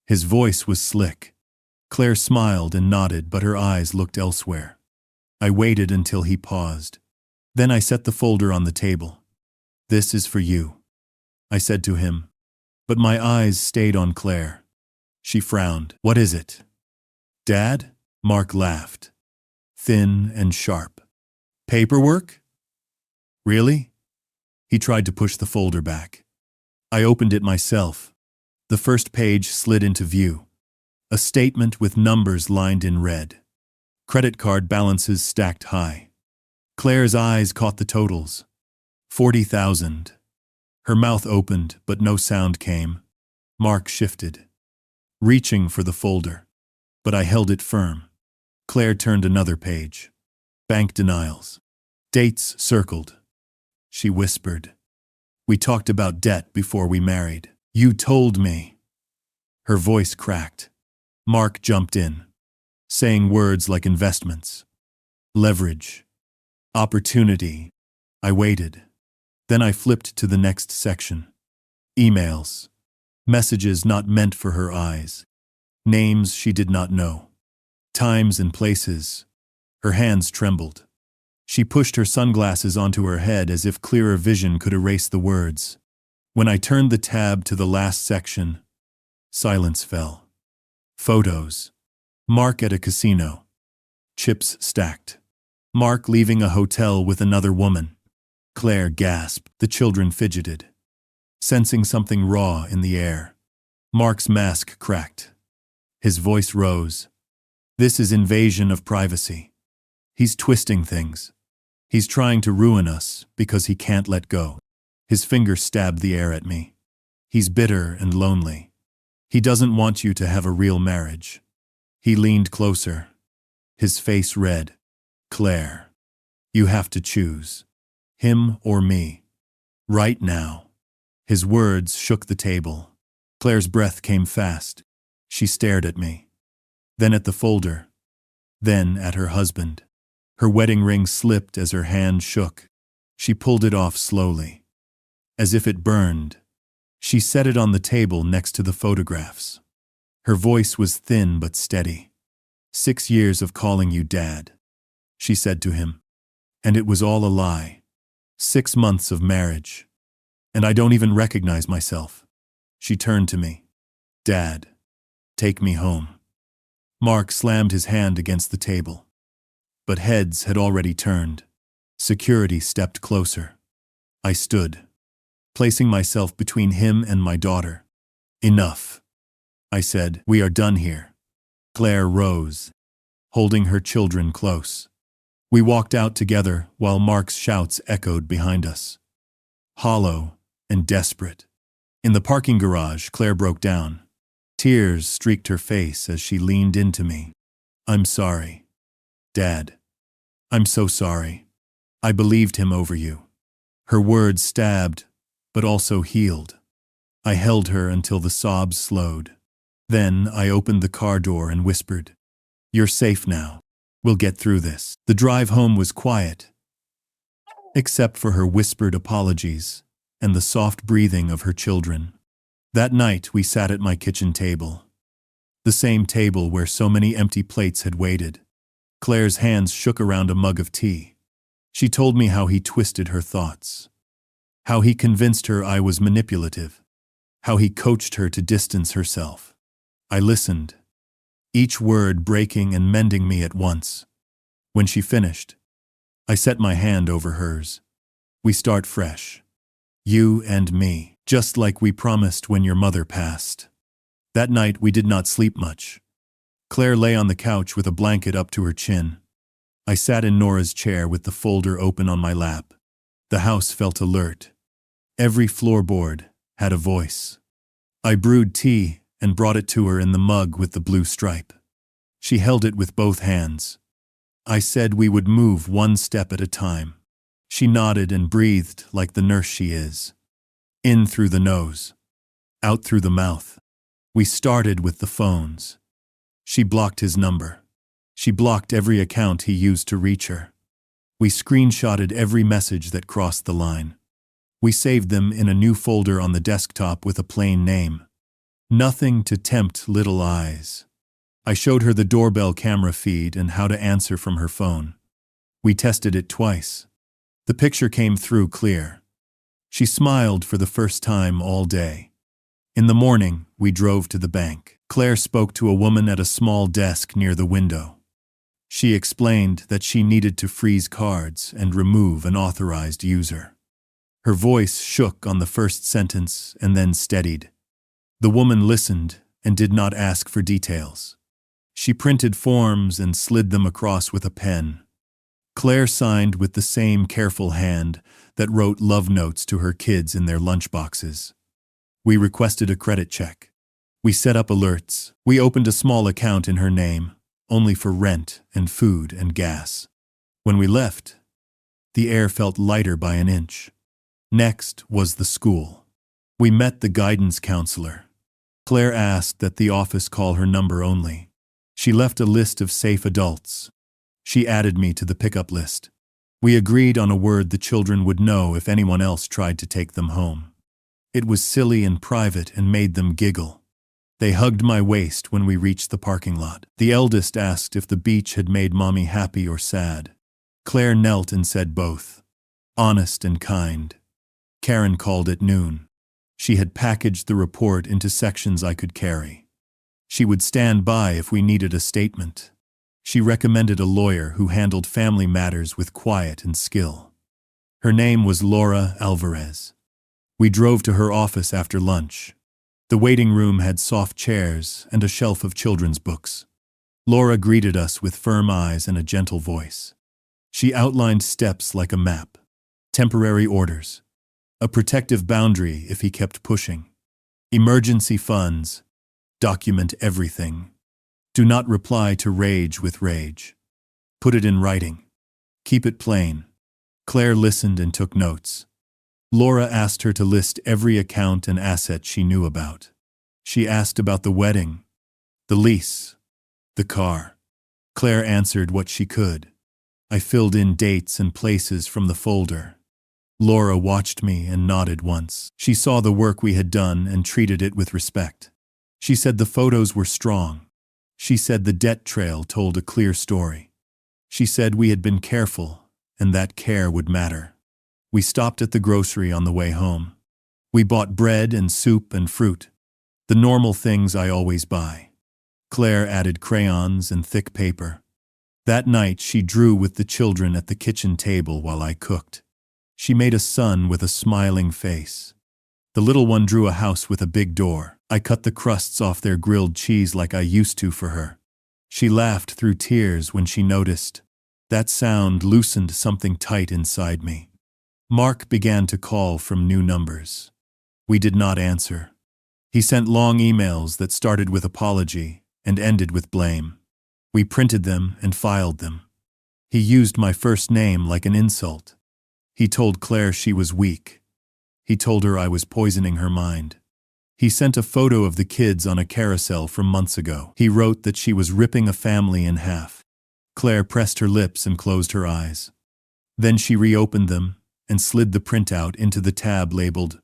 His voice was slick. Claire smiled and nodded, but her eyes looked elsewhere. I waited until he paused. Then I set the folder on the table. "This is for you," I said to him. But my eyes stayed on Claire. She frowned. "What is it?" "Dad?" Mark laughed, thin and sharp. "Paperwork? Really?" He tried to push the folder back. I opened it myself. The first page slid into view. A statement with numbers lined in red. Credit card balances stacked high. Claire's eyes caught the totals. 40,000. Her mouth opened, but no sound came. Mark shifted, reaching for the folder, but I held it firm. Claire turned another page. Bank denials. Dates circled. She whispered. "We talked about debt before we married. You told me." Her voice cracked. Mark jumped in, saying words like investments, leverage, opportunity. I waited. Then I flipped to the next section. Emails. Messages not meant for her eyes. Names she did not know. Times and places. Her hands trembled. She pushed her sunglasses onto her head as if clearer vision could erase the words. When I turned the tab to the last section, silence fell. Photos. Mark at a casino. Chips stacked. Mark leaving a hotel with another woman. Claire gasped. The children fidgeted, sensing something raw in the air. Mark's mask cracked. His voice rose. "This is invasion of privacy. He's twisting things. He's trying to ruin us because he can't let go." His finger stabbed the air at me. "He's bitter and lonely. He doesn't want you to have a real marriage." He leaned closer, his face red. "Claire, you have to choose. Him or me. Right now." His words shook the table. Claire's breath came fast. She stared at me, then at the folder, then at her husband. Her wedding ring slipped as her hand shook. She pulled it off slowly, as if it burned. She set it on the table next to the photographs. Her voice was thin but steady. 6 years of calling you dad," she said to him. "And it was all a lie. 6 months of marriage. And I don't even recognize myself." She turned to me. "Dad, take me home." Mark slammed his hand against the table. But heads had already turned. Security stepped closer. I stood, placing myself between him and my daughter. "Enough," I said. "We are done here." Claire rose, holding her children close. We walked out together while Mark's shouts echoed behind us, hollow and desperate. In the parking garage, Claire broke down. Tears streaked her face as she leaned into me. "I'm sorry," Dad, I'm so sorry. I believed him over you. Her words stabbed, but also healed. I held her until the sobs slowed. Then I opened the car door and whispered, "You're safe now. We'll get through this." The drive home was quiet, except for her whispered apologies and the soft breathing of her children. That night we sat at my kitchen table, the same table where so many empty plates had waited. Claire's hands shook around a mug of tea. She told me how he twisted her thoughts, how he convinced her I was manipulative, how he coached her to distance herself. I listened, each word breaking and mending me at once. When she finished, I set my hand over hers. "We start fresh. You and me, just like we promised when your mother passed." That night we did not sleep much. Claire lay on the couch with a blanket up to her chin. I sat in Nora's chair with the folder open on my lap. The house felt alert. Every floorboard had a voice. I brewed tea and brought it to her in the mug with the blue stripe. She held it with both hands. I said we would move one step at a time. She nodded and breathed like the nurse she is. In through the nose, out through the mouth. We started with the phones. She blocked his number. She blocked every account he used to reach her. We screenshotted every message that crossed the line. We saved them in a new folder on the desktop with a plain name. Nothing to tempt little eyes. I showed her the doorbell camera feed and how to answer from her phone. We tested it twice. The picture came through clear. She smiled for the first time all day. In the morning, we drove to the bank. Claire spoke to a woman at a small desk near the window. She explained that she needed to freeze cards and remove an authorized user. Her voice shook on the first sentence and then steadied. The woman listened and did not ask for details. She printed forms and slid them across with a pen. Claire signed with the same careful hand that wrote love notes to her kids in their lunchboxes. We requested a credit check. We set up alerts. We opened a small account in her name, only for rent and food and gas. When we left, the air felt lighter by an inch. Next was the school. We met the guidance counselor. Claire asked that the office call her number only. She left a list of safe adults. She added me to the pickup list. We agreed on a word the children would know if anyone else tried to take them home. It was silly and private and made them giggle. They hugged my waist when we reached the parking lot. The eldest asked if the beach had made Mommy happy or sad. Claire knelt and said both. Honest and kind. Karen called it noon. She had packaged the report into sections I could carry. She would stand by if we needed a statement. She recommended a lawyer who handled family matters with quiet and skill. Her name was Laura Alvarez. We drove to her office after lunch. The waiting room had soft chairs and a shelf of children's books. Laura greeted us with firm eyes and a gentle voice. She outlined steps like a map. Temporary orders. A protective boundary if he kept pushing. Emergency funds. Document everything. Do not reply to rage with rage. Put it in writing. Keep it plain. Claire listened and took notes. Laura asked her to list every account and asset she knew about. She asked about the wedding, the lease, the car. Claire answered what she could. I filled in dates and places from the folder. Laura watched me and nodded once. She saw the work we had done and treated it with respect. She said the photos were strong. She said the debt trail told a clear story. She said we had been careful and that care would matter. We stopped at the grocery on the way home. We bought bread and soup and fruit, the normal things I always buy. Claire added crayons and thick paper. That night she drew with the children at the kitchen table while I cooked. She made a sun with a smiling face. The little one drew a house with a big door. I cut the crusts off their grilled cheese like I used to for her. She laughed through tears when she noticed. That sound loosened something tight inside me. Mark began to call from new numbers. We did not answer. He sent long emails that started with apology and ended with blame. We printed them and filed them. He used my first name like an insult. He told Claire she was weak. He told her I was poisoning her mind. He sent a photo of the kids on a carousel from months ago. He wrote that she was ripping a family in half. Claire pressed her lips and closed her eyes. Then she reopened them and slid the printout into the tab labeled.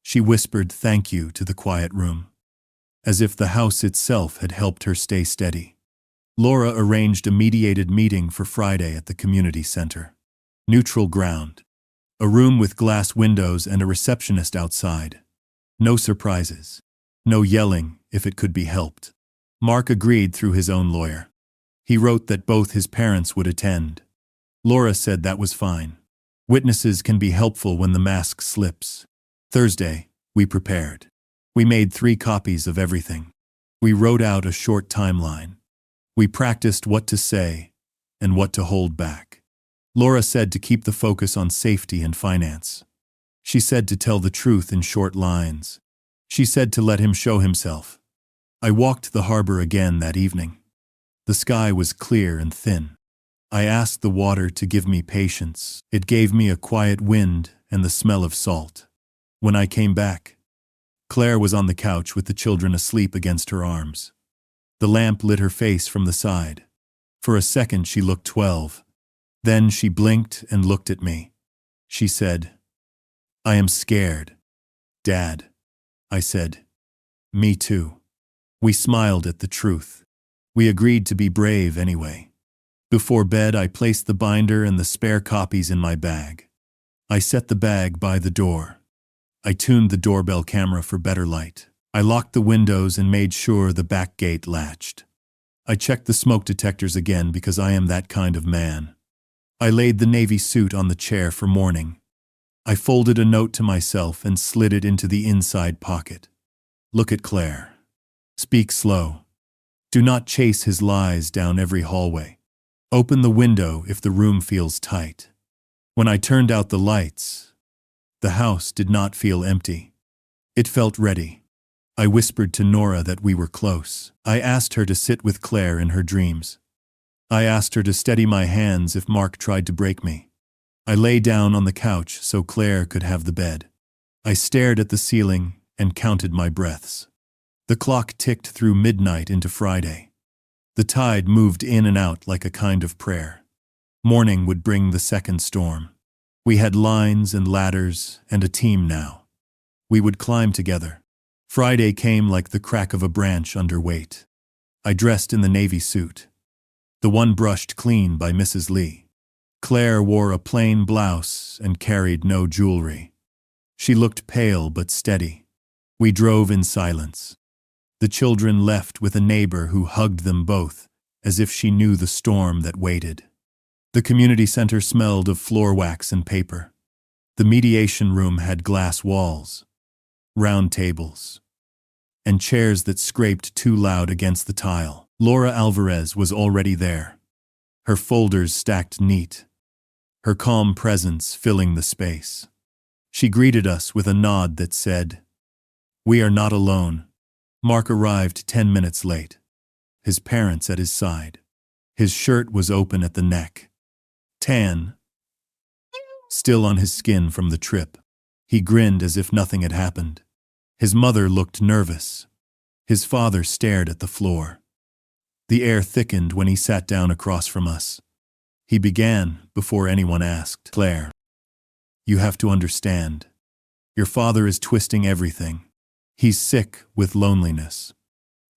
She whispered thank you to the quiet room, as if the house itself had helped her stay steady. Laura arranged a mediated meeting for Friday at the community center. Neutral ground. A room with glass windows and a receptionist outside. No surprises. No yelling if it could be helped. Mark agreed through his own lawyer. He wrote that both his parents would attend. Laura said that was fine. Witnesses can be helpful when the mask slips. Thursday, we prepared. We made 3 copies of everything. We wrote out a short timeline. We practiced what to say and what to hold back. Laura said to keep the focus on safety and finance. She said to tell the truth in short lines. She said to let him show himself. I walked the harbor again that evening. The sky was clear and thin. I asked the water to give me patience. It gave me a quiet wind and the smell of salt. When I came back, Claire was on the couch with the children asleep against her arms. The lamp lit her face from the side. For a second she looked 12. Then she blinked and looked at me. She said, I am scared. Dad. I said, me too. We smiled at the truth. We agreed to be brave anyway. Before bed, I placed the binder and the spare copies in my bag. I set the bag by the door. I tuned the doorbell camera for better light. I locked the windows and made sure the back gate latched. I checked the smoke detectors again because I am that kind of man. I laid the navy suit on the chair for morning. I folded a note to myself and slid it into the inside pocket. Look at Claire. Speak slow. Do not chase his lies down every hallway. Open the window if the room feels tight. When I turned out the lights, the house did not feel empty. It felt ready. I whispered to Nora that we were close. I asked her to sit with Claire in her dreams. I asked her to steady my hands if Mark tried to break me. I lay down on the couch so Claire could have the bed. I stared at the ceiling and counted my breaths. The clock ticked through midnight into Friday. The tide moved in and out like a kind of prayer. Morning would bring the second storm. We had lines and ladders and a team now. We would climb together. Friday came like the crack of a branch under weight. I dressed in the navy suit, the one brushed clean by Mrs. Lee. Claire wore a plain blouse and carried no jewelry. She looked pale but steady. We drove in silence. The children left with a neighbor who hugged them both, as if she knew the storm that waited. The community center smelled of floor wax and paper. The mediation room had glass walls, round tables, and chairs that scraped too loud against the tile. Laura Alvarez was already there, her folders stacked neat, her calm presence filling the space. She greeted us with a nod that said, "We are not alone." Mark arrived 10 minutes late, his parents at his side. His shirt was open at the neck, tan, still on his skin from the trip. He grinned as if nothing had happened. His mother looked nervous. His father stared at the floor. The air thickened when he sat down across from us. He began before anyone asked. "Claire, you have to understand. Your father is twisting everything. He's sick with loneliness.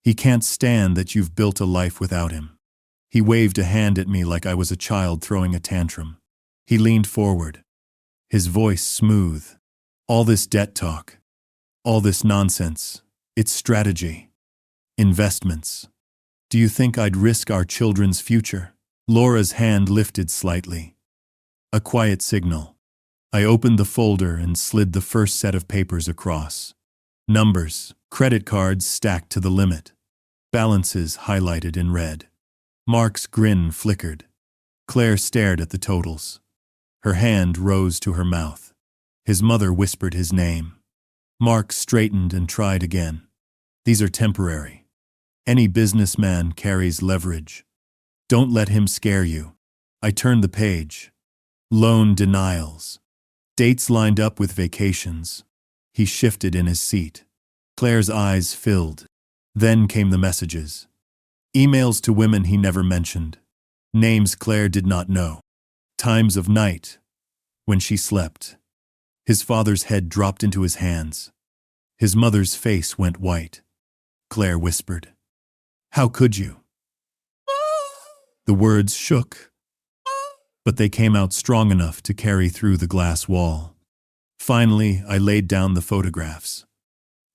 He can't stand that you've built a life without him." He waved a hand at me like I was a child throwing a tantrum. He leaned forward, his voice smooth. "All this debt talk, all this nonsense, it's strategy. Investments. Do you think I'd risk our children's future?" Laura's hand lifted slightly. A quiet signal. I opened the folder and slid the first set of papers across. Numbers, credit cards stacked to the limit. Balances highlighted in red. Mark's grin flickered. Claire stared at the totals. Her hand rose to her mouth. His mother whispered his name. Mark straightened and tried again. "These are temporary. Any businessman carries leverage. Don't let him scare you. I turned the page. Loan denials. Dates lined up with vacations. He shifted in his seat. Claire's eyes filled. Then came the messages. Emails to women he never mentioned. Names Claire did not know. Times of night. When she slept. His father's head dropped into his hands. His mother's face went white. Claire whispered, "How could you?" The words shook, but they came out strong enough to carry through the glass wall. Finally, I laid down the photographs.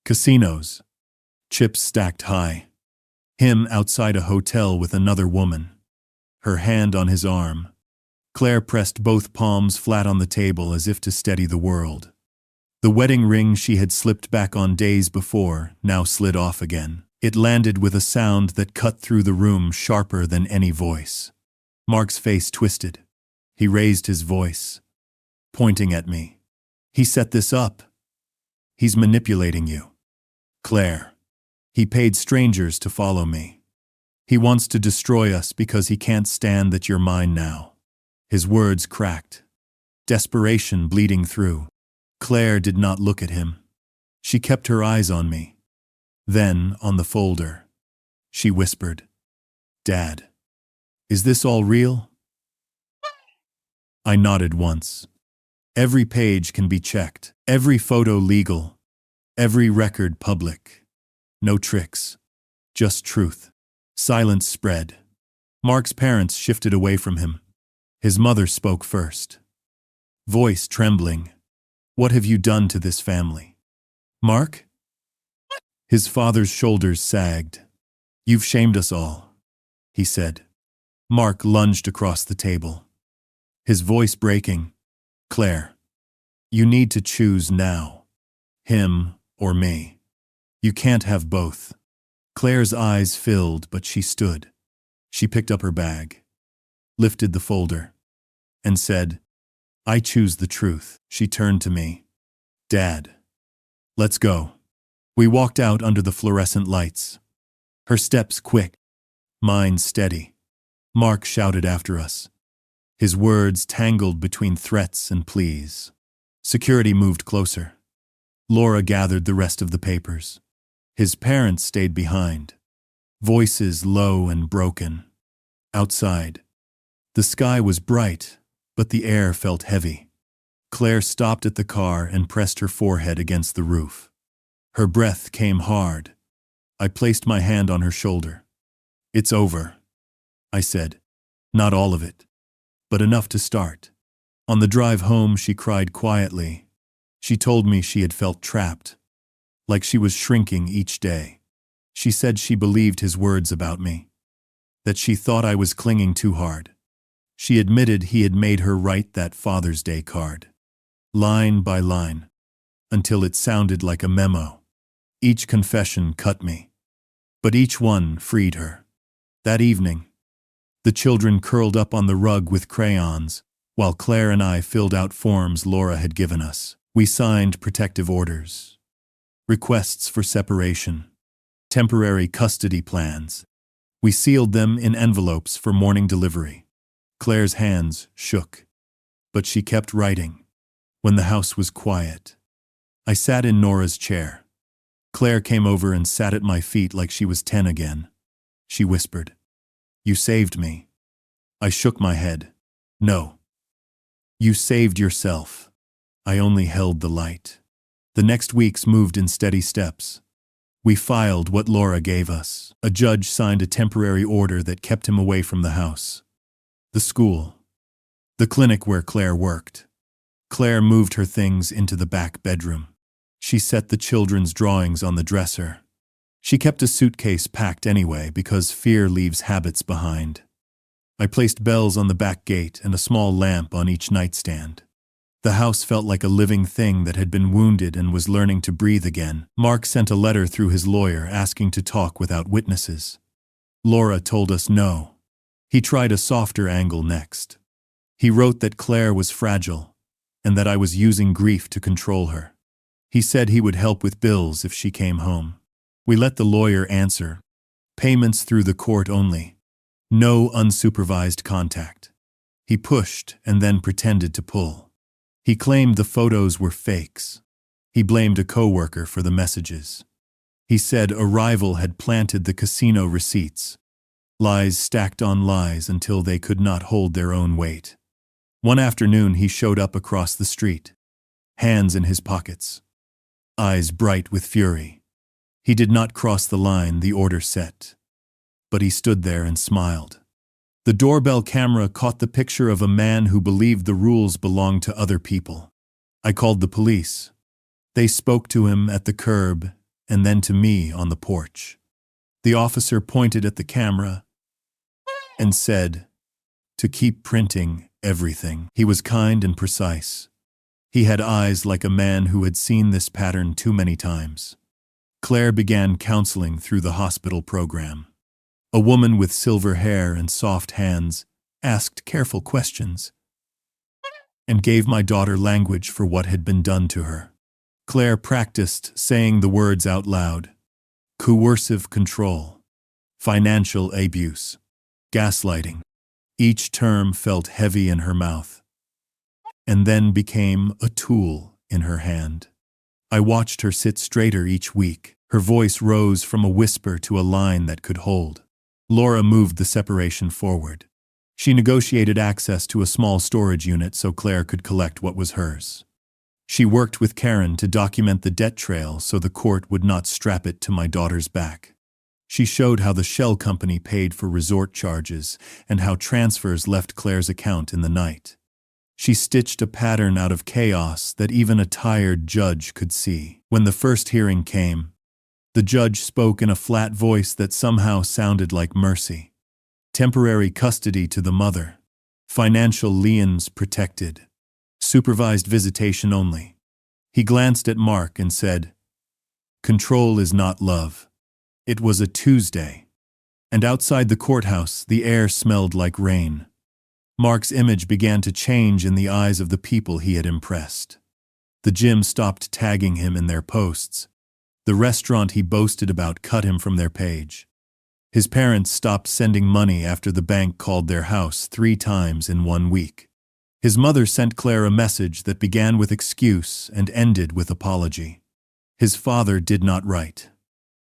Casinos. Chips stacked high. Him outside a hotel with another woman. Her hand on his arm. Claire pressed both palms flat on the table as if to steady the world. The wedding ring she had slipped back on days before now slid off again. It landed with a sound that cut through the room sharper than any voice. Mark's face twisted. He raised his voice, pointing at me. "He set this up. He's manipulating you. Claire. He paid strangers to follow me. He wants to destroy us because he can't stand that you're mine now." His words cracked, desperation bleeding through. Claire did not look at him. She kept her eyes on me. Then, on the folder, she whispered, "Dad, is this all real?" I nodded once. Every page can be checked, every photo legal, every record public. No tricks, just truth. Silence spread. Mark's parents shifted away from him. His mother spoke first. Voice trembling. "What have you done to this family?" "Mark?" His father's shoulders sagged. "You've shamed us all," he said. Mark lunged across the table. His voice breaking. "Claire, you need to choose now. Him or me. You can't have both." Claire's eyes filled, but she stood. She picked up her bag, lifted the folder, and said, "I choose the truth." She turned to me. "Dad, let's go." We walked out under the fluorescent lights. Her steps quick, mine steady. Mark shouted after us. His words tangled between threats and pleas. Security moved closer. Laura gathered the rest of the papers. His parents stayed behind. Voices low and broken. Outside. The sky was bright, but the air felt heavy. Claire stopped at the car and pressed her forehead against the roof. Her breath came hard. I placed my hand on her shoulder. "It's over," I said. "Not all of it, but enough to start." On the drive home, she cried quietly. She told me she had felt trapped, like she was shrinking each day. She said she believed his words about me, that she thought I was clinging too hard. She admitted he had made her write that Father's Day card, line by line, until it sounded like a memo. Each confession cut me, but each one freed her. That evening, the children curled up on the rug with crayons, while Claire and I filled out forms Laura had given us. We signed protective orders, requests for separation, temporary custody plans. We sealed them in envelopes for morning delivery. Claire's hands shook, but she kept writing. When the house was quiet, I sat in Nora's chair. Claire came over and sat at my feet like she was 10 again. She whispered, "You saved me." I shook my head. "No. You saved yourself." I only held the light. The next weeks moved in steady steps. We filed what Laura gave us. A judge signed a temporary order that kept him away from the house. The school. The clinic where Claire worked. Claire moved her things into the back bedroom. She set the children's drawings on the dresser. She kept a suitcase packed anyway because fear leaves habits behind. I placed bells on the back gate and a small lamp on each nightstand. The house felt like a living thing that had been wounded and was learning to breathe again. Mark sent a letter through his lawyer asking to talk without witnesses. Laura told us no. He tried a softer angle next. He wrote that Claire was fragile and that I was using grief to control her. He said he would help with bills if she came home. We let the lawyer answer. Payments through the court only. No unsupervised contact. He pushed and then pretended to pull. He claimed the photos were fakes. He blamed a coworker for the messages. He said a rival had planted the casino receipts. Lies stacked on lies until they could not hold their own weight. One afternoon he showed up across the street, hands in his pockets, eyes bright with fury. He did not cross the line the order set, but he stood there and smiled. The doorbell camera caught the picture of a man who believed the rules belonged to other people. I called the police. They spoke to him at the curb and then to me on the porch. The officer pointed at the camera and said, "To keep printing everything." He was kind and precise. He had eyes like a man who had seen this pattern too many times. Claire began counseling through the hospital program. A woman with silver hair and soft hands asked careful questions and gave my daughter language for what had been done to her. Claire practiced saying the words out loud: coercive control, financial abuse, gaslighting. Each term felt heavy in her mouth, and then became a tool in her hand. I watched her sit straighter each week. Her voice rose from a whisper to a line that could hold. Laura moved the separation forward. She negotiated access to a small storage unit so Claire could collect what was hers. She worked with Karen to document the debt trail so the court would not strap it to my daughter's back. She showed how the shell company paid for resort charges and how transfers left Claire's account in the night. She stitched a pattern out of chaos that even a tired judge could see. When the first hearing came, the judge spoke in a flat voice that somehow sounded like mercy. Temporary custody to the mother. Financial liens protected. Supervised visitation only. He glanced at Mark and said, "Control is not love." It was a Tuesday, and outside the courthouse the air smelled like rain. Mark's image began to change in the eyes of the people he had impressed. The gym stopped tagging him in their posts. The restaurant he boasted about cut him from their page. His parents stopped sending money after the bank called their house 3 times in 1 week. His mother sent Claire a message that began with excuse and ended with apology. His father did not write.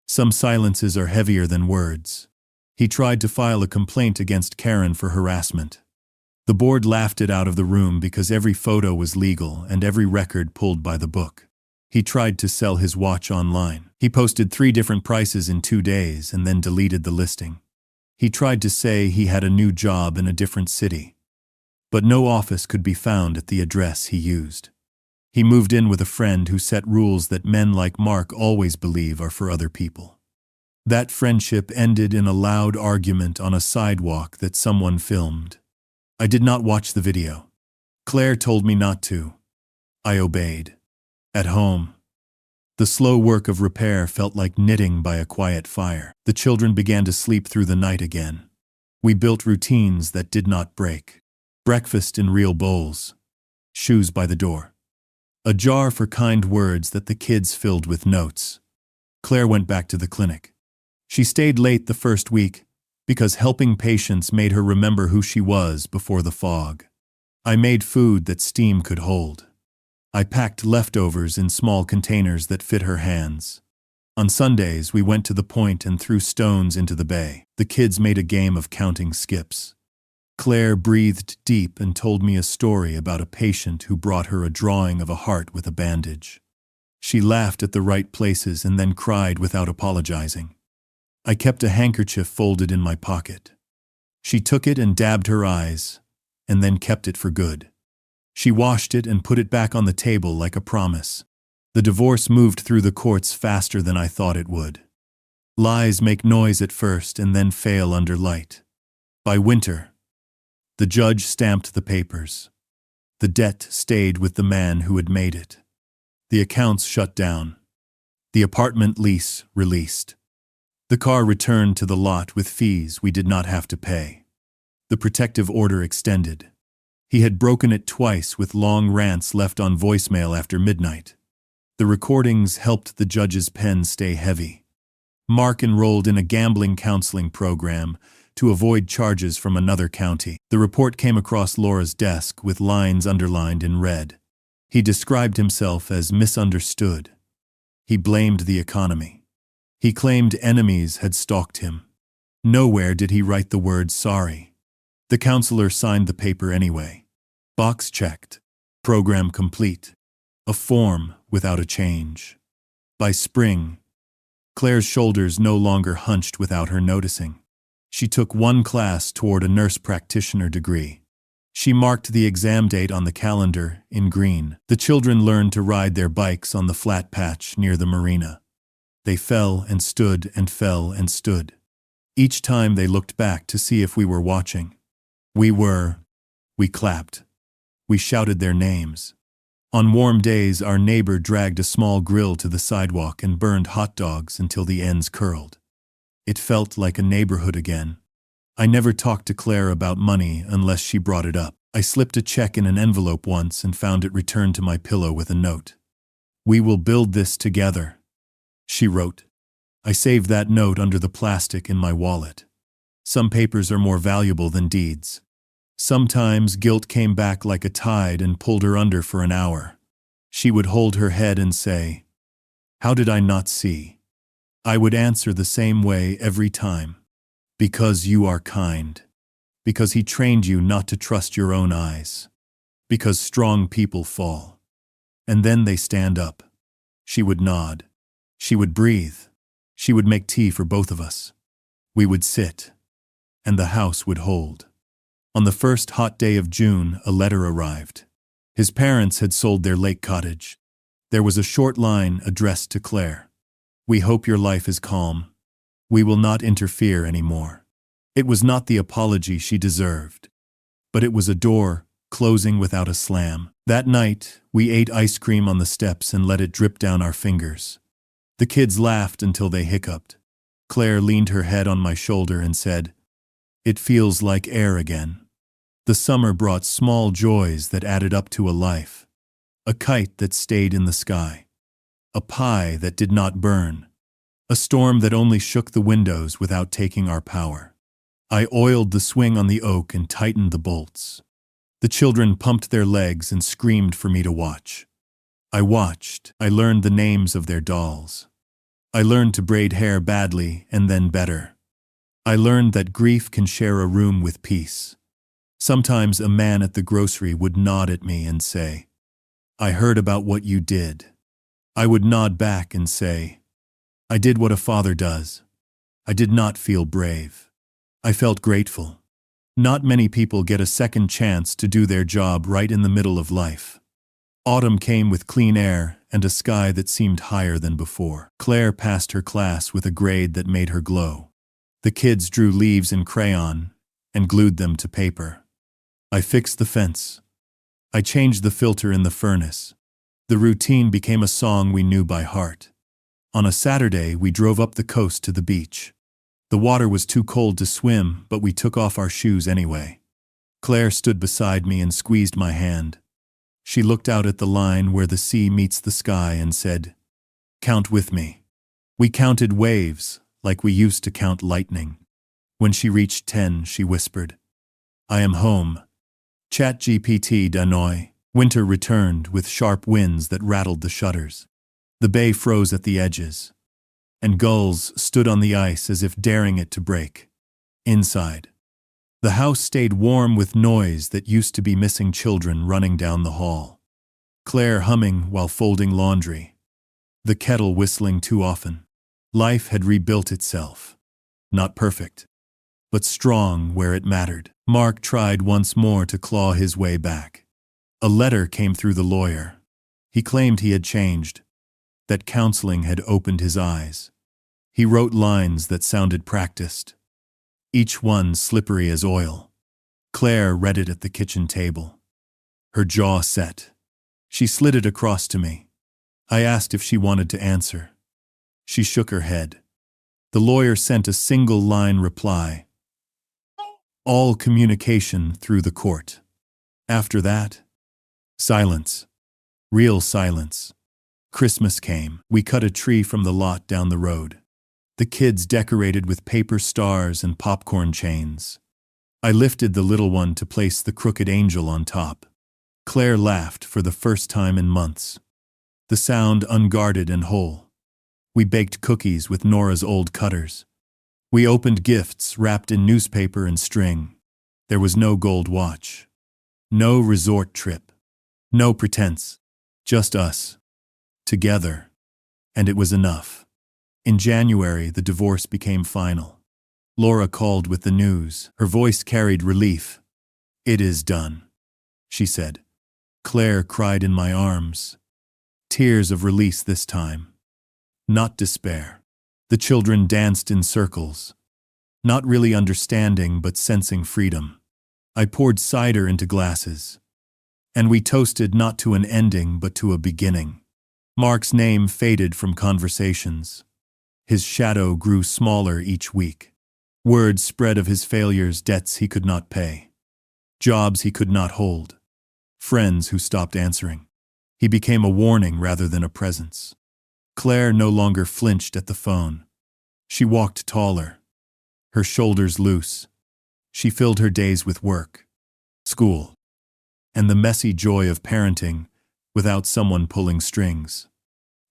Some silences are heavier than words. He tried to file a complaint against Karen for harassment. The board laughed it out of the room because every photo was legal and every record pulled by the book. He tried to sell his watch online. He posted 3 different prices in 2 days and then deleted the listing. He tried to say he had a new job in a different city, but no office could be found at the address he used. He moved in with a friend who set rules that men like Mark always believe are for other people. That friendship ended in a loud argument on a sidewalk that someone filmed. I did not watch the video. Claire told me not to. I obeyed. At home, the slow work of repair felt like knitting by a quiet fire. The children began to sleep through the night again. We built routines that did not break. Breakfast in real bowls. Shoes by the door. A jar for kind words that the kids filled with notes. Claire went back to the clinic. She stayed late the first week because helping patients made her remember who she was before the fog. I made food that steam could hold. I packed leftovers in small containers that fit her hands. On Sundays, we went to the point and threw stones into the bay. The kids made a game of counting skips. Claire breathed deep and told me a story about a patient who brought her a drawing of a heart with a bandage. She laughed at the right places and then cried without apologizing. I kept a handkerchief folded in my pocket. She took it and dabbed her eyes, and then kept it for good. She washed it and put it back on the table like a promise. The divorce moved through the courts faster than I thought it would. Lies make noise at first and then fail under light. By winter, the judge stamped the papers. The debt stayed with the man who had made it. The accounts shut down. The apartment lease released. The car returned to the lot with fees we did not have to pay. The protective order extended. He had broken it twice with long rants left on voicemail after midnight. The recordings helped the judge's pen stay heavy. Mark enrolled in a gambling counseling program to avoid charges from another county. The report came across Laura's desk with lines underlined in red. He described himself as misunderstood. He blamed the economy. He claimed enemies had stalked him. Nowhere did he write the word sorry. The counselor signed the paper anyway. Box checked. Program complete. A form without a change. By spring, Claire's shoulders no longer hunched without her noticing. She took one class toward a nurse practitioner degree. She marked the exam date on the calendar in green. The children learned to ride their bikes on the flat patch near the marina. They fell and stood and fell and stood. Each time they looked back to see if we were watching. We clapped. We shouted their names. On warm days, our neighbor dragged a small grill to the sidewalk and burned hot dogs until the ends curled. It felt like a neighborhood again. I never talked to Claire about money unless she brought it up. I slipped a check in an envelope once and found it returned to my pillow with a note. "We will build this together," she wrote. I saved that note under the plastic in my wallet. Some papers are more valuable than deeds. Sometimes guilt came back like a tide and pulled her under for an hour. She would hold her head and say, "How did I not see?" I would answer the same way every time. "Because you are kind. Because he trained you not to trust your own eyes. Because strong people fall. And then they stand up." She would nod. She would breathe. She would make tea for both of us. We would sit. And the house would hold. On the first hot day of June, a letter arrived. His parents had sold their lake cottage. There was a short line addressed to Claire. "We hope your life is calm. We will not interfere anymore." It was not the apology she deserved. But it was a door closing without a slam. That night, we ate ice cream on the steps and let it drip down our fingers. The kids laughed until they hiccuped. Claire leaned her head on my shoulder and said, "It feels like air again." The summer brought small joys that added up to a life. A kite that stayed in the sky. A pie that did not burn. A storm that only shook the windows without taking our power. I oiled the swing on the oak and tightened the bolts. The children pumped their legs and screamed for me to watch. I watched. I learned the names of their dolls. I learned to braid hair badly and then better. I learned that grief can share a room with peace. Sometimes a man at the grocery would nod at me and say, "I heard about what you did." I would nod back and say, "I did what a father does." I did not feel brave. I felt grateful. Not many people get a second chance to do their job right in the middle of life. Autumn came with clean air and a sky that seemed higher than before. Claire passed her class with a grade that made her glow. The kids drew leaves in crayon and glued them to paper. I fixed the fence. I changed the filter in the furnace. The routine became a song we knew by heart. On a Saturday, we drove up the coast to the beach. The water was too cold to swim, but we took off our shoes anyway. Claire stood beside me and squeezed my hand. She looked out at the line where the sea meets the sky and said, "Count with me." We counted waves like we used to count lightning. When she reached 10, she whispered, "I am home." ChatGPT Danoi. Winter returned with sharp winds that rattled the shutters. The bay froze at the edges, and gulls stood on the ice as if daring it to break. Inside, the house stayed warm with noise that used to be missing children running down the hall. Claire humming while folding laundry. The kettle whistling too often. Life had rebuilt itself. Not perfect, but strong where it mattered. Mark tried once more to claw his way back. A letter came through the lawyer. He claimed he had changed, that counseling had opened his eyes. He wrote lines that sounded practiced, each one slippery as oil. Claire read it at the kitchen table. Her jaw set. She slid it across to me. I asked if she wanted to answer. She shook her head. The lawyer sent a single-line reply. All communication through the court. After that, silence. Real silence. Christmas came. We cut a tree from the lot down the road. the kids decorated with paper stars and popcorn chains. I lifted the little one to place the crooked angel on top. Claire laughed for the first time in months. The sound unguarded and whole. We baked cookies with Nora's old cutters. We opened gifts wrapped in newspaper and string. There was no gold watch. No resort trip. No pretense. Just us. Together. And it was enough. In January, the divorce became final. Laura called with the news. Her voice carried relief. "It is done," she said. Claire cried in my arms. Tears of release this time. Not despair. The children danced in circles. Not really understanding, but sensing freedom. I poured cider into glasses. And we toasted not to an ending, but to a beginning. Mark's name faded from conversations. His shadow grew smaller each week. Word spread of his failures, debts he could not pay. Jobs he could not hold. Friends who stopped answering. He became a warning rather than a presence. Claire no longer flinched at the phone. She walked taller, her shoulders loose. She filled her days with work, school, and the messy joy of parenting without someone pulling strings.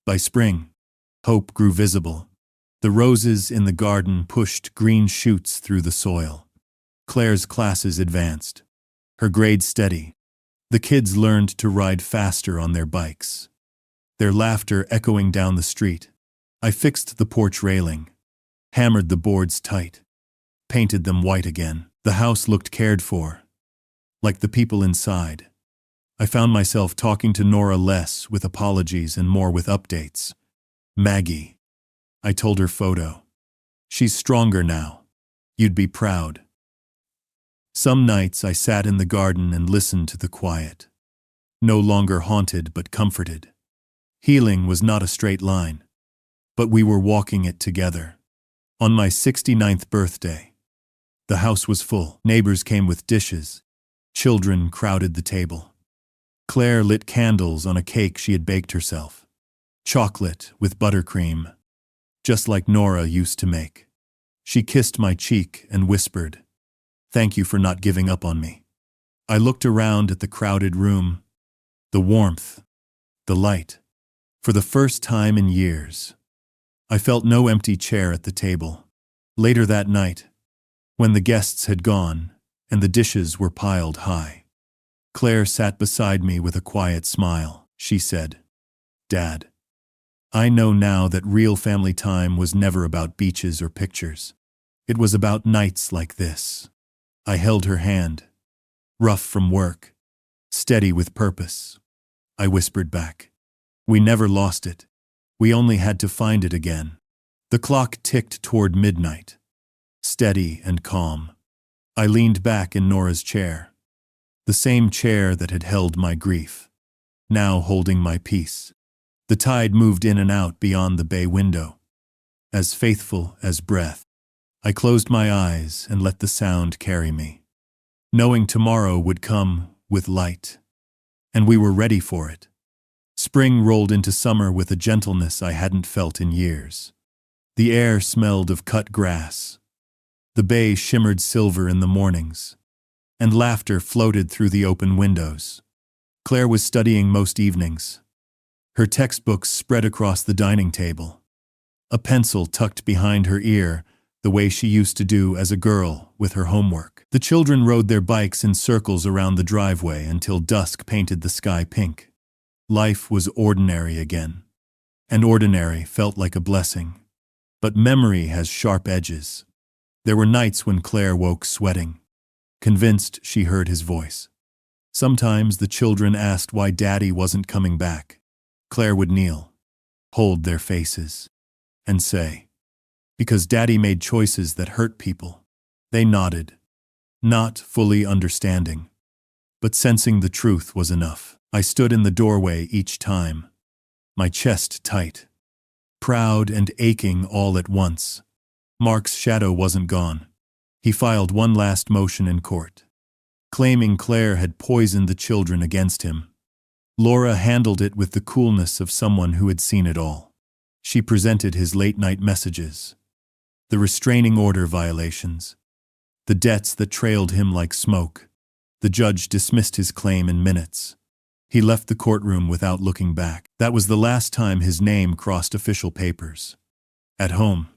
By spring, hope grew visible. The roses in the garden pushed green shoots through the soil. Claire's classes advanced, her grades steady. The kids learned to ride faster on their bikes, their laughter echoing down the street. I fixed the porch railing, hammered the boards tight, painted them white again. The house looked cared for, like the people inside. I found myself talking to Nora less with apologies and more with updates. "Maggie," I told her photo. "She's stronger now. You'd be proud." Some nights I sat in the garden and listened to the quiet. No longer haunted but comforted. Healing was not a straight line, but we were walking it together. On my 69th birthday, the house was full. Neighbors came with dishes. Children crowded the table. Claire lit candles on a cake she had baked herself. Chocolate with buttercream, just like Nora used to make. She kissed my cheek and whispered, "Thank you for not giving up on me." I looked around at the crowded room, the warmth, the light. For the first time in years, I felt no empty chair at the table. Later that night, when the guests had gone and the dishes were piled high, Claire sat beside me with a quiet smile. She said, "Dad, I know now that real family time was never about beaches or pictures. It was about nights like this." I held her hand, rough from work, steady with purpose. I whispered back, "We never lost it. We only had to find it again." The clock ticked toward midnight, steady and calm. I leaned back in Nora's chair, the same chair that had held my grief, now holding my peace. The tide moved in and out beyond the bay window, as faithful as breath. I closed my eyes and let the sound carry me, knowing tomorrow would come with light, and we were ready for it. Spring rolled into summer with a gentleness I hadn't felt in years. The air smelled of cut grass. The bay shimmered silver in the mornings, and laughter floated through the open windows. Claire was studying most evenings, her textbooks spread across the dining table, a pencil tucked behind her ear, the way she used to do as a girl with her homework. The children rode their bikes in circles around the driveway until dusk painted the sky pink. Life was ordinary again, and ordinary felt like a blessing. But memory has sharp edges. There were nights when Claire woke sweating, convinced she heard his voice. Sometimes the children asked why Daddy wasn't coming back. Claire would kneel, hold their faces, and say, "Because Daddy made choices that hurt people." They nodded, not fully understanding, but sensing the truth was enough. I stood in the doorway each time, my chest tight, proud and aching all at once. Mark's shadow wasn't gone. He filed one last motion in court, claiming Claire had poisoned the children against him. Laura handled it with the coolness of someone who had seen it all. She presented his late-night messages, The restraining order violations. The debts that trailed him like smoke. The judge dismissed his claim in minutes. He left the courtroom without looking back. That was the last time his name crossed official papers. At home,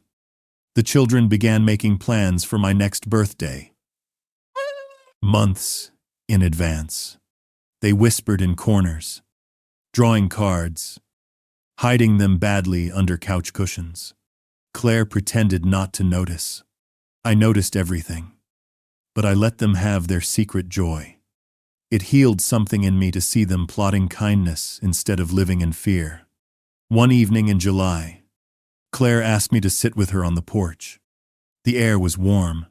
the children began making plans for my next birthday. Months in advance. They whispered in corners, drawing cards, hiding them badly under couch cushions. Claire pretended not to notice. I noticed everything, but I let them have their secret joy. It healed something in me to see them plotting kindness instead of living in fear. One evening in July, Claire asked me to sit with her on the porch. The air was warm,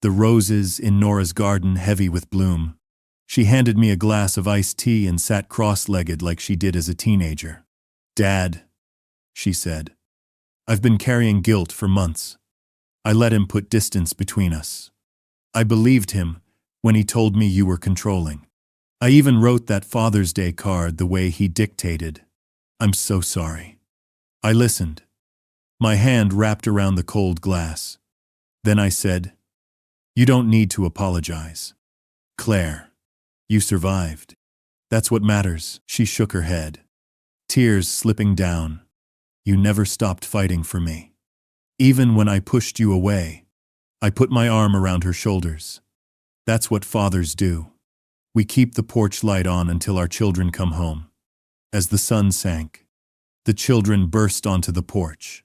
the roses in Nora's garden heavy with bloom. She handed me a glass of iced tea and sat cross-legged like she did as a teenager. "Dad," she said, "I've been carrying guilt for months. I let him put distance between us. I believed him when he told me you were controlling. I even wrote that Father's Day card the way he dictated. I'm so sorry." I listened, my hand wrapped around the cold glass. Then I said, "You don't need to apologize. Claire, you survived. That's what matters." She shook her head, tears slipping down. "You never stopped fighting for me. Even when I pushed you away." I put my arm around her shoulders. "That's what fathers do. We keep the porch light on until our children come home." As the sun sank, the children burst onto the porch,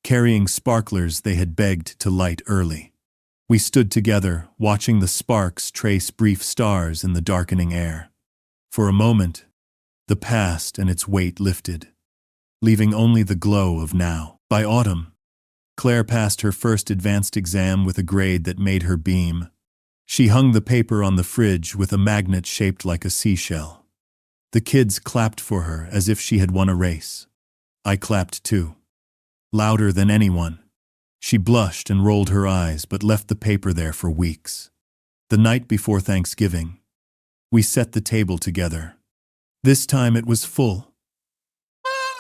carrying sparklers they had begged to light early. We stood together, watching the sparks trace brief stars in the darkening air. For a moment, the past and its weight lifted, leaving only the glow of now. By autumn, Claire passed her first advanced exam with a grade that made her beam. She hung the paper on the fridge with a magnet shaped like a seashell. The kids clapped for her as if she had won a race. I clapped too, louder than anyone. She blushed and rolled her eyes but left the paper there for weeks. The night before Thanksgiving, we set the table together. This time it was full.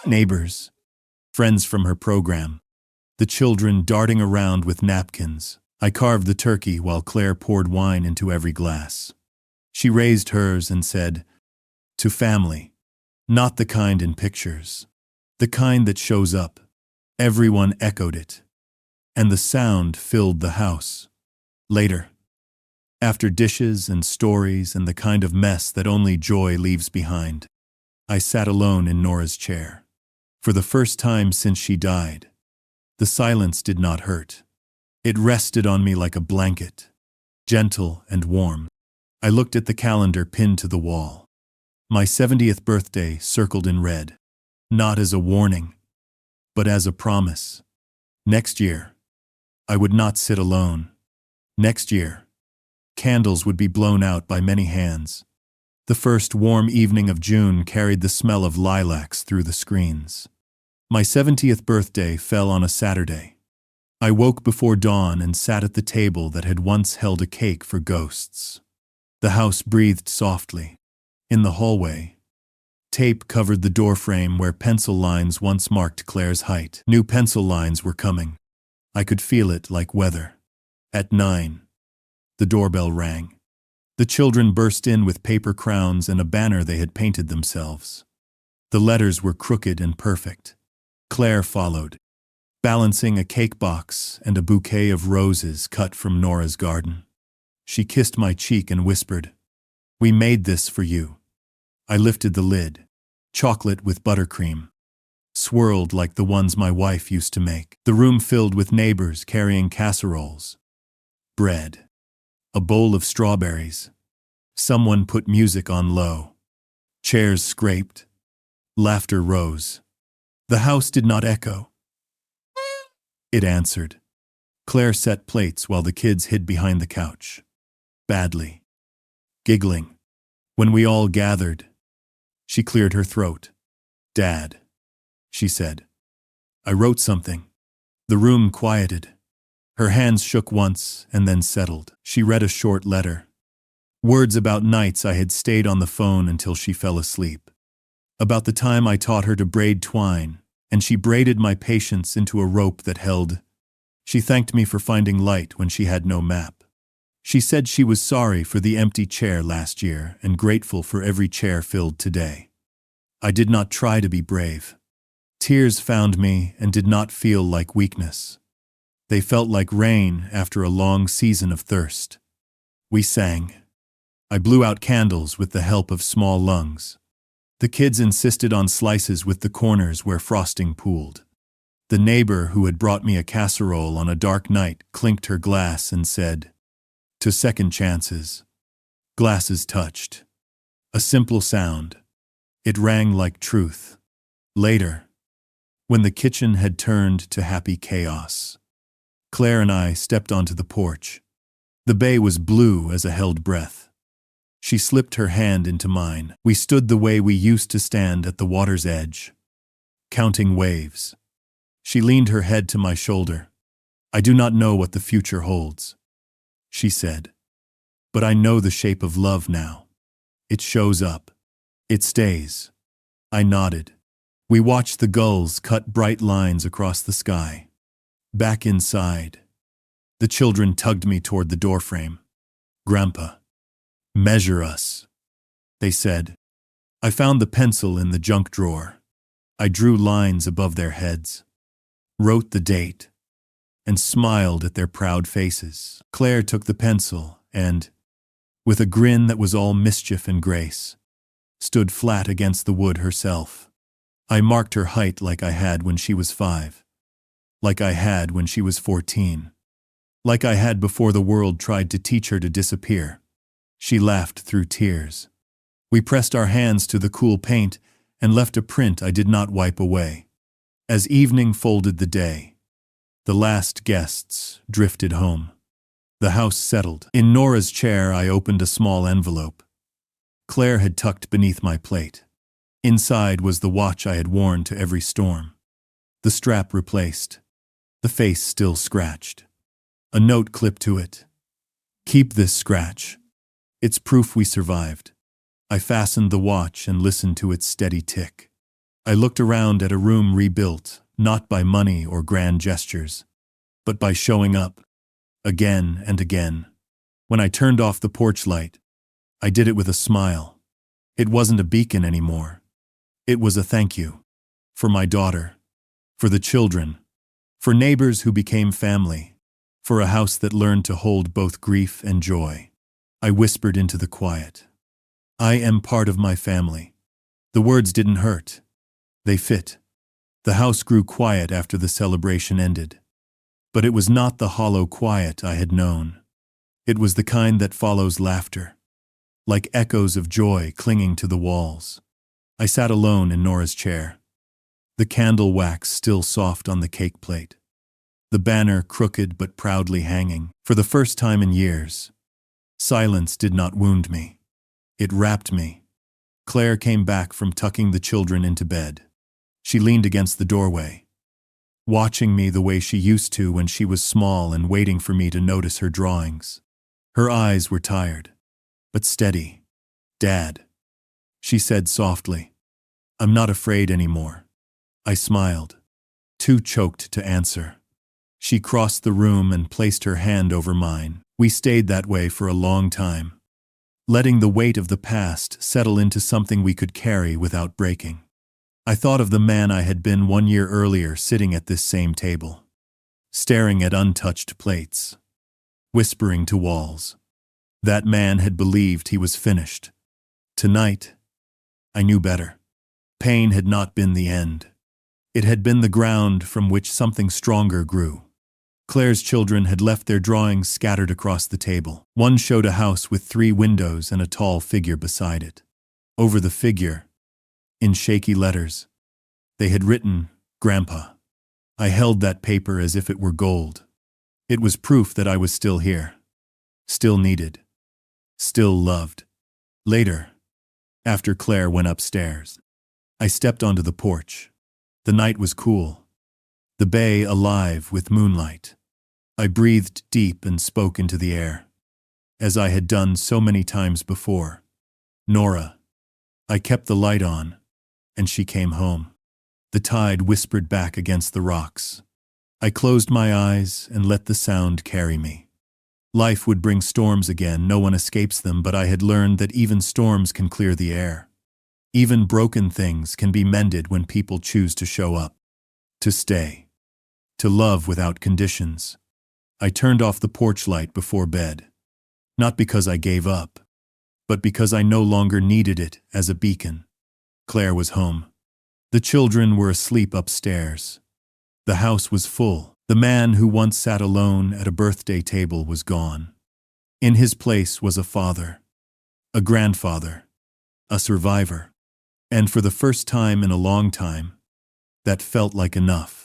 Neighbors, friends from her program, the children darting around with napkins. I carved the turkey while Claire poured wine into every glass. She raised hers and said, "To family, not the kind in pictures, the kind that shows up." Everyone echoed it, and the sound filled the house. Later, after dishes and stories and the kind of mess that only joy leaves behind, I sat alone in Nora's chair. For the first time since she died, the silence did not hurt. It rested on me like a blanket, gentle and warm. I looked at the calendar pinned to the wall. My 70th birthday circled in red, not as a warning, but as a promise. Next year, I would not sit alone. Next year, candles would be blown out by many hands. The first warm evening of June carried the smell of lilacs through the screens. My 70th birthday fell on a Saturday. I woke before dawn and sat at the table that had once held a cake for ghosts. The house breathed softly. In the hallway, tape covered the doorframe where pencil lines once marked Claire's height. New pencil lines were coming. I could feel it like weather. At 9, the doorbell rang. The children burst in with paper crowns and a banner they had painted themselves. The letters were crooked and perfect. Claire followed, balancing a cake box and a bouquet of roses cut from Nora's garden. She kissed my cheek and whispered, "We made this for you." I lifted the lid. Chocolate with buttercream, swirled like the ones my wife used to make. The room filled with neighbors carrying casseroles, bread, a bowl of strawberries. Someone put music on low. Chairs scraped. Laughter rose. The house did not echo. It answered. Claire set plates while the kids hid behind the couch, badly, giggling. When we all gathered, she cleared her throat. "Dad," she said, "I wrote something." The room quieted. Her hands shook once and then settled. She read a short letter. Words about nights I had stayed on the phone until she fell asleep. About the time I taught her to braid twine, and she braided my patience into a rope that held. She thanked me for finding light when she had no map. She said she was sorry for the empty chair last year and grateful for every chair filled today. I did not try to be brave. Tears found me and did not feel like weakness. They felt like rain after a long season of thirst. We sang. I blew out candles with the help of small lungs. The kids insisted on slices with the corners where frosting pooled. The neighbor who had brought me a casserole on a dark night clinked her glass and said, "To second chances." Glasses touched. A simple sound. It rang like truth. Later, when the kitchen had turned to happy chaos, Claire and I stepped onto the porch. The bay was blue as a held breath. She slipped her hand into mine. We stood the way we used to stand at the water's edge, counting waves. She leaned her head to my shoulder. "I do not know what the future holds," she said, "but I know the shape of love now. It shows up. It stays." I nodded. We watched the gulls cut bright lines across the sky. Back inside, the children tugged me toward the doorframe. "Grandpa, measure us," they said. I found the pencil in the junk drawer. I drew lines above their heads, wrote the date, and smiled at their proud faces. Claire took the pencil and, with a grin that was all mischief and grace, stood flat against the wood herself. I marked her height like I had when she was 5, like I had when she was 14, like I had before the world tried to teach her to disappear. She laughed through tears. We pressed our hands to the cool paint and left a print I did not wipe away. As evening folded the day, the last guests drifted home. The house settled. In Nora's chair, I opened a small envelope. Claire had tucked beneath my plate. Inside was the watch I had worn to every storm. The strap replaced, the face still scratched. A note clipped to it. "Keep this scratch. It's proof we survived." I fastened the watch and listened to its steady tick. I looked around at a room rebuilt, not by money or grand gestures, but by showing up, again and again. When I turned off the porch light, I did it with a smile. It wasn't a beacon anymore. It was a thank you. For my daughter. For the children. For neighbors who became family. For a house that learned to hold both grief and joy. I whispered into the quiet. I am part of my family. The words didn't hurt. They fit. The house grew quiet after the celebration ended. But it was not the hollow quiet I had known. It was the kind that follows laughter, like echoes of joy clinging to the walls. I sat alone in Nora's chair, the candle wax still soft on the cake plate, the banner crooked but proudly hanging. For the first time in years, silence did not wound me. It wrapped me. Claire came back from tucking the children into bed. She leaned against the doorway, watching me the way she used to when she was small and waiting for me to notice her drawings. Her eyes were tired, but steady. "Dad," she said softly, "I'm not afraid anymore." I smiled, too choked to answer. She crossed the room and placed her hand over mine. We stayed that way for a long time, letting the weight of the past settle into something we could carry without breaking. I thought of the man I had been 1 year earlier sitting at this same table, staring at untouched plates, whispering to walls. That man had believed he was finished. Tonight, I knew better. Pain had not been the end. It had been the ground from which something stronger grew. Claire's children had left their drawings scattered across the table. One showed a house with 3 windows and a tall figure beside it. Over the figure, in shaky letters, they had written, "Grandpa." I held that paper as if it were gold. It was proof that I was still here, still needed, still loved. Later, after Claire went upstairs, I stepped onto the porch. The night was cool, the bay alive with moonlight. I breathed deep and spoke into the air, as I had done so many times before. "Nora." I kept the light on, and she came home. The tide whispered back against the rocks. I closed my eyes and let the sound carry me. Life would bring storms again, no one escapes them, but I had learned that even storms can clear the air. Even broken things can be mended when people choose to show up, to stay, to love without conditions. I turned off the porch light before bed, not because I gave up, but because I no longer needed it as a beacon. Claire was home. The children were asleep upstairs. The house was full. The man who once sat alone at a birthday table was gone. In his place was a father, a grandfather, a survivor. And for the first time in a long time, that felt like enough.